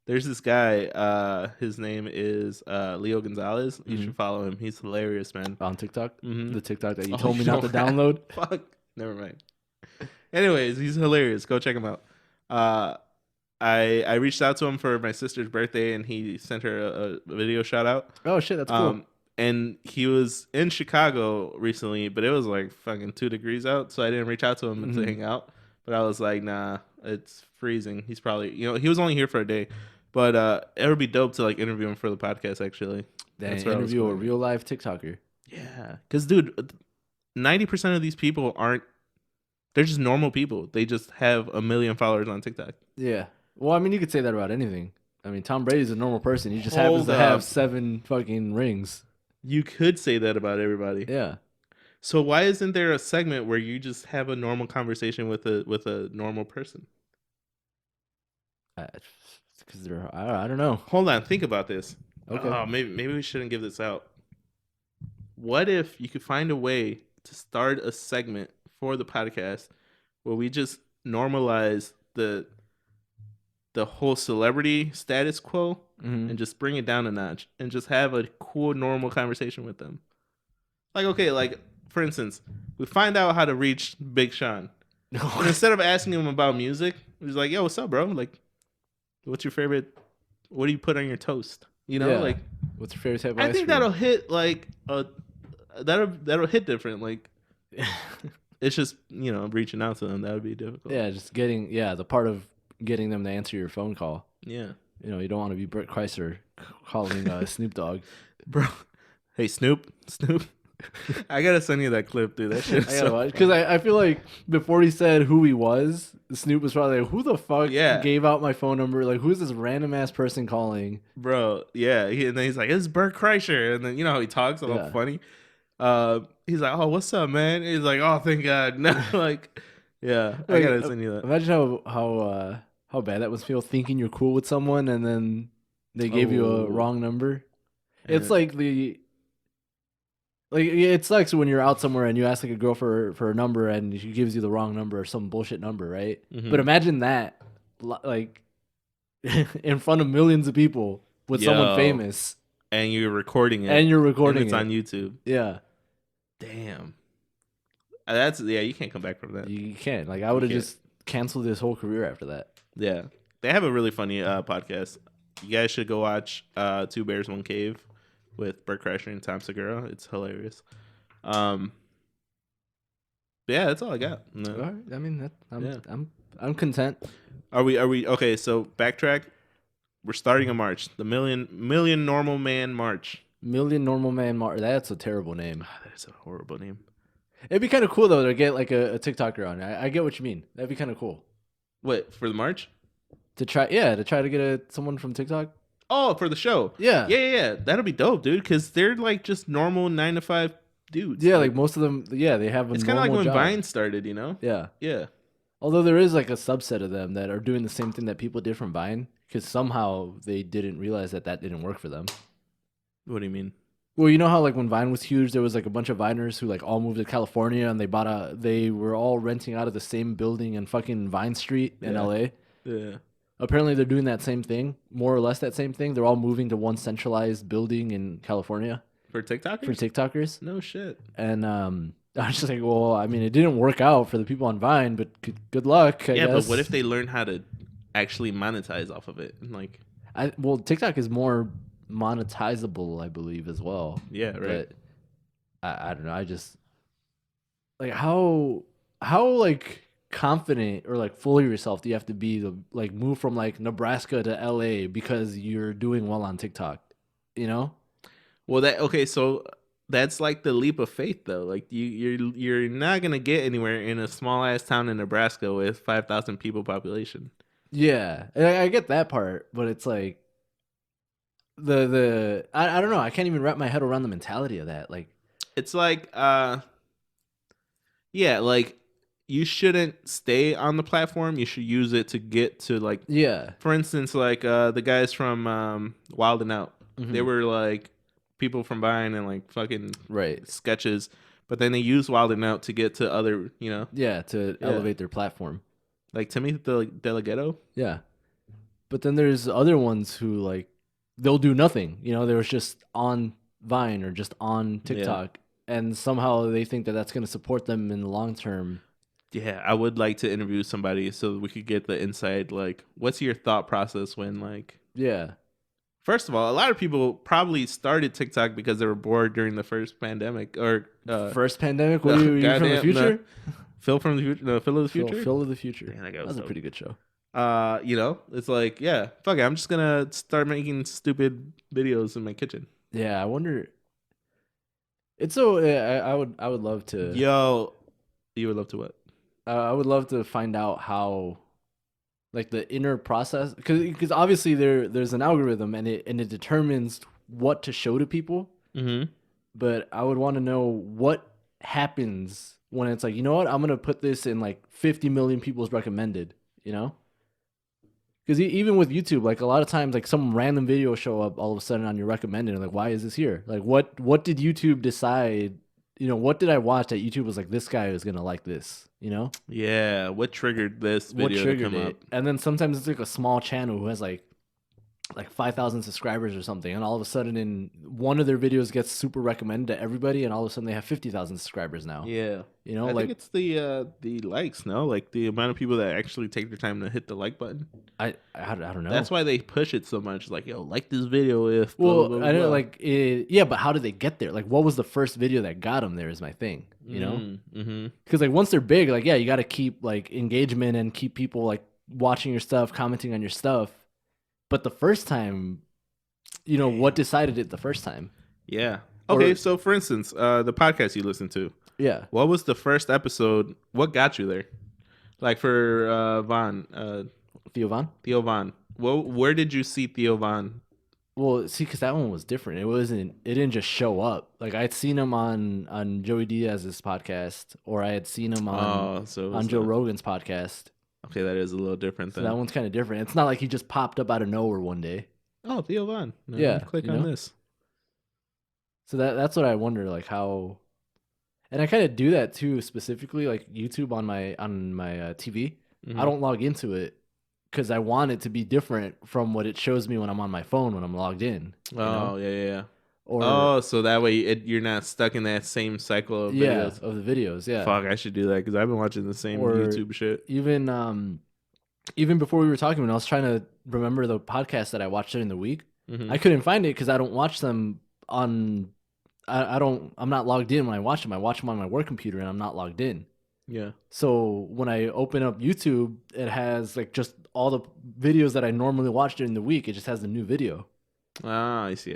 there's this guy. His name is Leo Gonzalez. You should follow him. He's hilarious, man. On TikTok, Mhm. the TikTok that you Oh, told me you not to don't have- download. Fuck. Never mind. Anyways, he's hilarious. Go check him out. I reached out to him for my sister's birthday, and he sent her a video shout out. Oh shit, that's cool. And he was in Chicago recently, but it was like fucking 2 degrees out, so I didn't reach out to him to hang out. But I was like, nah, it's freezing. He's probably, he was only here for a day, but it would be dope to like interview him for the podcast. Actually, Then that's where I was interview a going. real live TikToker. Yeah, because dude, 90% of these people aren't They're just normal people. They just have a million followers on TikTok. Yeah. Well, I mean, you could say that about anything. I mean, Tom Brady's a normal person. He just happens Hold to have up. 7 fucking rings. You could say that about everybody. Yeah. So why isn't there a segment where you just have a normal conversation with a normal person? Because they're, I don't know. Hold on, think about this. Okay. Oh, maybe we shouldn't give this out. What if you could find a way to start a segment for the podcast where we just normalize the whole celebrity status quo Mm-hmm. and just bring it down a notch and just have a cool normal conversation with them? Like, okay, like for instance, we find out how to reach Big Sean. And instead of asking him about music, we're just like, yo, what's up, bro? Like, what's your favorite? What do you put on your toast? You know, Yeah. like What's your favorite type of I ice think cream? that'll hit like that'll hit different. Like it's just reaching out to them that would be difficult. Yeah, just getting the part of getting them to answer your phone call. Yeah, You don't want to be Bert Kreischer calling Snoop Dogg. bro. Hey Snoop. I gotta send you that clip, dude. That shit. I gotta watch because I feel like before he said who he was, Snoop was probably like, "Who the fuck gave out my phone number? Like, who's this random ass person calling?" Bro, yeah. And then he's like, "It's Bert Kreischer," and then you know how he talks all funny. He's like, "Oh, what's up, man?" And he's like, "Oh, thank God." No, like, yeah. I gotta send you that. Imagine how bad that must feel thinking you're cool with someone and then they gave you a wrong number. It's like it sucks when you're out somewhere and you ask like a girl for a number and she gives you the wrong number or some bullshit number, right? Mhm. But imagine that like in front of millions of people with someone famous and you're recording it and it's on YouTube. Yeah. Damn. That's you can't come back from that. You can't. Like I would have just canceled his whole career after that. Yeah. They have a really funny podcast. You guys should go watch Two Bears, One Cave with Bert Kreischer and Tom Segura. It's hilarious. Yeah, that's all I got. No. All right. I mean, I'm content. Are we okay? So backtrack. We're starting a march, the million normal man march. Million Normal Man March. That's a terrible name. That is a horrible name. It'd be kind of cool though to get like a TikToker on. I get what you mean. That'd be kind of cool. What, for the march? To try to get someone from TikTok. Oh, for the show. Yeah. That'll be dope, dude. Because they're like just normal 9 to 5 dudes. Yeah, like most of them. Yeah, they have. It's kind of like when job. Vine started, you know? Yeah. Although there is like a subset of them that are doing the same thing that people did from Vine, because somehow they didn't realize that didn't work for them. What do you mean? Well, you know how like when Vine was huge, there was like a bunch of Viners who like all moved to California and they were all renting out of the same building in fucking Vine Street in LA. Yeah. Apparently they're doing that same thing, more or less that same thing. They're all moving to one centralized building in California. For TikTokers? For TikTokers. No shit. And I was just like, well, I mean, it didn't work out for the people on Vine, but good luck, I guess. But what if they learn how to actually monetize off of it? Like, TikTok is more monetizable, I believe, as well. Yeah, right. But I don't know. I just like how like confident or like full of yourself do you have to be to like move from like Nebraska to LA because you're doing well on TikTok, you know? Well, so that's like the leap of faith though. Like you're not going to get anywhere in a small ass town in Nebraska with 5,000 people population. Yeah. I get that part, but it's like I don't know. I can't even wrap my head around the mentality of that. Like it's like yeah, like you shouldn't stay on the platform. You should use it to get to like for instance, like the guys from Wild and Out. Mm-hmm. They were like people from Vine and like fucking sketches, but then they used Wild and Out to get to other, to elevate their platform. Like Timmy Delgado. Yeah, but then there's other ones who like they'll do nothing. They were just on Vine or just on TikTok, and somehow they think that that's going to support them in the long term. Yeah, I would like to interview somebody so we could get the inside. Like, what's your thought process when like? Yeah. First of all, a lot of people probably started TikTok because they were bored during the first pandemic or first pandemic. What are you from the future? Phil from the future. No, Phil of the future. Phil of the future. Man, that was a pretty good show. It's like, yeah, fuck it. I'm just gonna start making stupid videos in my kitchen. Yeah, I wonder. It's so. I would love to. Yo, you would love to what? I would love to find out how, like, the inner process, because obviously there's an algorithm and it determines what to show to people. Mm-hmm. But I would want to know what happens when it's like, you know what, I'm gonna put this in like 50 million people's recommended, you know? Because even with YouTube, like a lot of times, like some random video will show up all of a sudden on your recommended, and like, why is this here? Like, what did YouTube decide? You know, what did I watch that YouTube was like, this guy is gonna like this? You know, Yeah, what triggered this what video to triggered come it? up? And then sometimes it's like a small channel who has like 5,000 subscribers or something, and all of a sudden, in one of their videos gets super recommended to everybody, and all of a sudden they have 50,000 subscribers now. Yeah. You know, I think like it's the likes, no? Like the amount of people that actually take their time to hit the like button. I don't know. That's why they push it so much. Like, yo, like this video if blah blah Well, blah I know, blah. like, yeah, but how did they get there? Like, what was the first video that got them there? Is my thing, you know? Mm-hmm. Because like once they're big, like, yeah, you got to keep like engagement and keep people like watching your stuff, commenting on your stuff. But the first time, you know, what decided it the first time? Yeah. Okay, Or so for instance, the podcast you listen to, yeah, what was the first episode? What got you there? Like for Theo Von. Theo Von. Well, where did you see Theo Von? Well, see, because that one was different. It wasn't. It didn't just show up. Like I'd seen him on Joey Diaz's podcast, or I had seen him Oh, so it was on Joe Rogan's podcast. okay, that is a little different So then. that one's kind of different. It's not like he just popped up out of nowhere one day. Oh, Theo Von. No, Yeah, click you on know? this. So that's what I wonder, like how, and I kind of do that too, specifically like YouTube on my TV. I Mhm. don't log into it because I want it to be different from what it shows me when I'm on my phone when I'm logged in. You know? Oh, yeah. Or Oh, so that way you're not stuck in that same cycle of yeah, videos. of the videos. Yeah. Fuck, I should do that because I've been watching the same Or YouTube shit. even before we were talking, when I was trying to remember the podcast that I watched during the week, Mhm. I couldn't find it because I don't watch them on. I'm not logged in when I watch them. I watch them on my work computer and I'm not logged in. Yeah. So when I open up YouTube, it has like just all the videos that I normally watch during the week. It just has the new video. Ah, I see.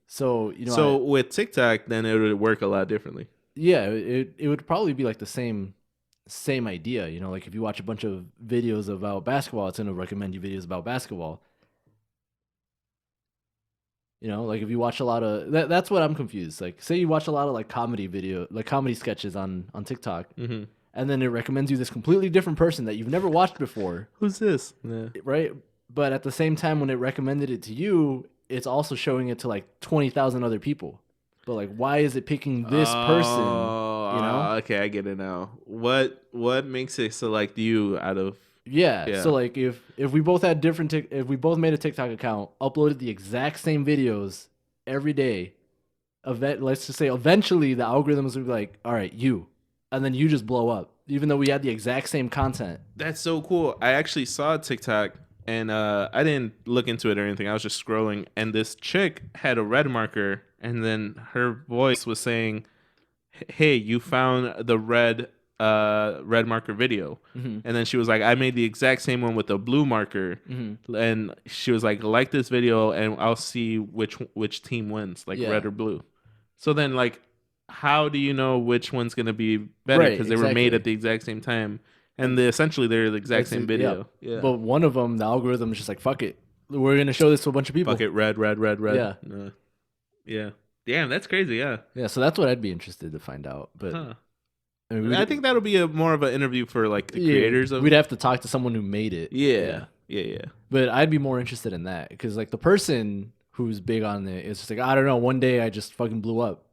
So you know, So with TikTok, then it would work a lot differently. yeah, it would probably be like the same idea. You know, like if you watch a bunch of videos about basketball, it's gonna recommend you videos about basketball. You know, like if you watch a lot of that's what I'm confused. Like, say you watch a lot of like comedy sketches on TikTok, Mm-hmm. and then it recommends you this completely different person that you've never watched before, Who's this? Yeah. right? But at the same time, when it recommended it to you, it's also showing it to like 20,000 other people. But like, why is it picking this person? You know? Okay, I get it now. What makes it select you out of? Yeah. Yeah. So like, if we both had if we both made a TikTok account, uploaded the exact same videos every day, let's just say eventually the algorithms would be like, all right, you, and then you just blow up, even though we had the exact same content. That's so cool. I actually saw TikTok and I didn't look into it or anything. I was just scrolling and this chick had a red marker and then her voice was saying, "Hey, you found the red marker video." Mm-hmm. And then she was like, "I made the exact same one with a blue marker." Mm-hmm. And she was like this video and I'll see which team wins, like Yeah. red or blue. So then like how do you know which one's going to be better Right, because they were made exactly. at the exact same time and essentially they're the exact That's same it, video. Yeah. But one of them, the algorithm is just like, fuck it, we're gonna show this to a bunch of people. Bucket red. Yeah. Yeah. Damn, that's crazy. Yeah. Yeah. So that's what I'd be interested to find out. But Huh. I mean, I think that'll be a more of an interview for like the creators of. we'd have to talk to someone who made it. Yeah. But I'd be more interested in that because like the person who's big on it is just like, I don't know, one day I just fucking blew up.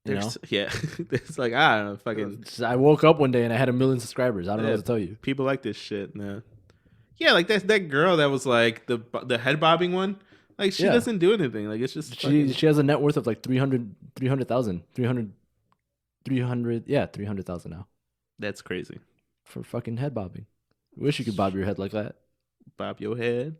You know? Yeah. It's like I don't know, fucking I woke up one day and I had 1 million subscribers. I don't know what to tell you. people like this shit. No. Yeah, like that girl that was like the head bobbing one. Like she Yeah. doesn't do anything. Like it's just She has a net worth of like 300,000 yeah, 300,000 now that's crazy. for fucking head bobbing. Wish you could bob your head like that. Bob your head.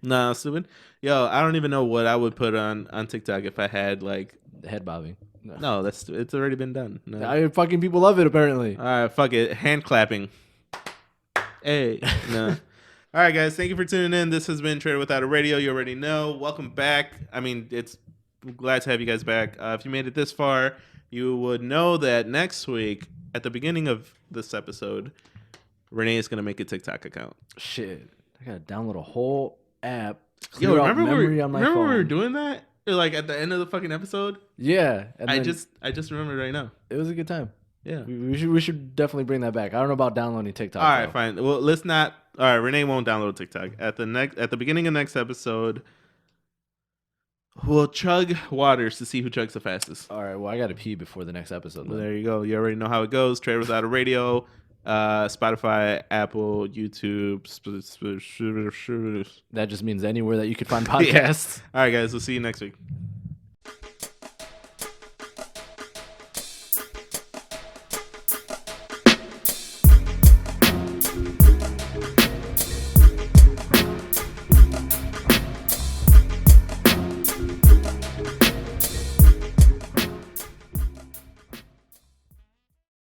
Nah, stupid. Yo, I don't even know what I would put on TikTok if I had like. Head bobbing. No, it's already been done. No. I fucking people love it apparently. All right, fuck it. Hand clapping. Hey, no. All right, guys. Thank you for tuning in. This has been Trader Without a Radio. You already know. Welcome back. I mean, I'm glad to have you guys back. If you made it this far, you would know that next week at the beginning of this episode, Renee is gonna make a TikTok account. Shit, I gotta download a whole app. Yo, Clear out remember memory on my remember phone. we were doing that? Like at the end of the fucking episode? Yeah, and I then just remembered right now. it was a good time. Yeah. We should definitely bring that back. I don't know about downloading TikTok. All right, though. fine. Well, let's not. All right, Renee won't download TikTok. At the beginning of next episode, we'll chug waters to see who chugs the fastest. All right. Well, I gotta pee before the next episode. Well, Then. there you go. You already know how it goes. Trade Without a Radio, Spotify, Apple, YouTube. That just means anywhere that you could find podcasts. All right, guys. We'll see you next week.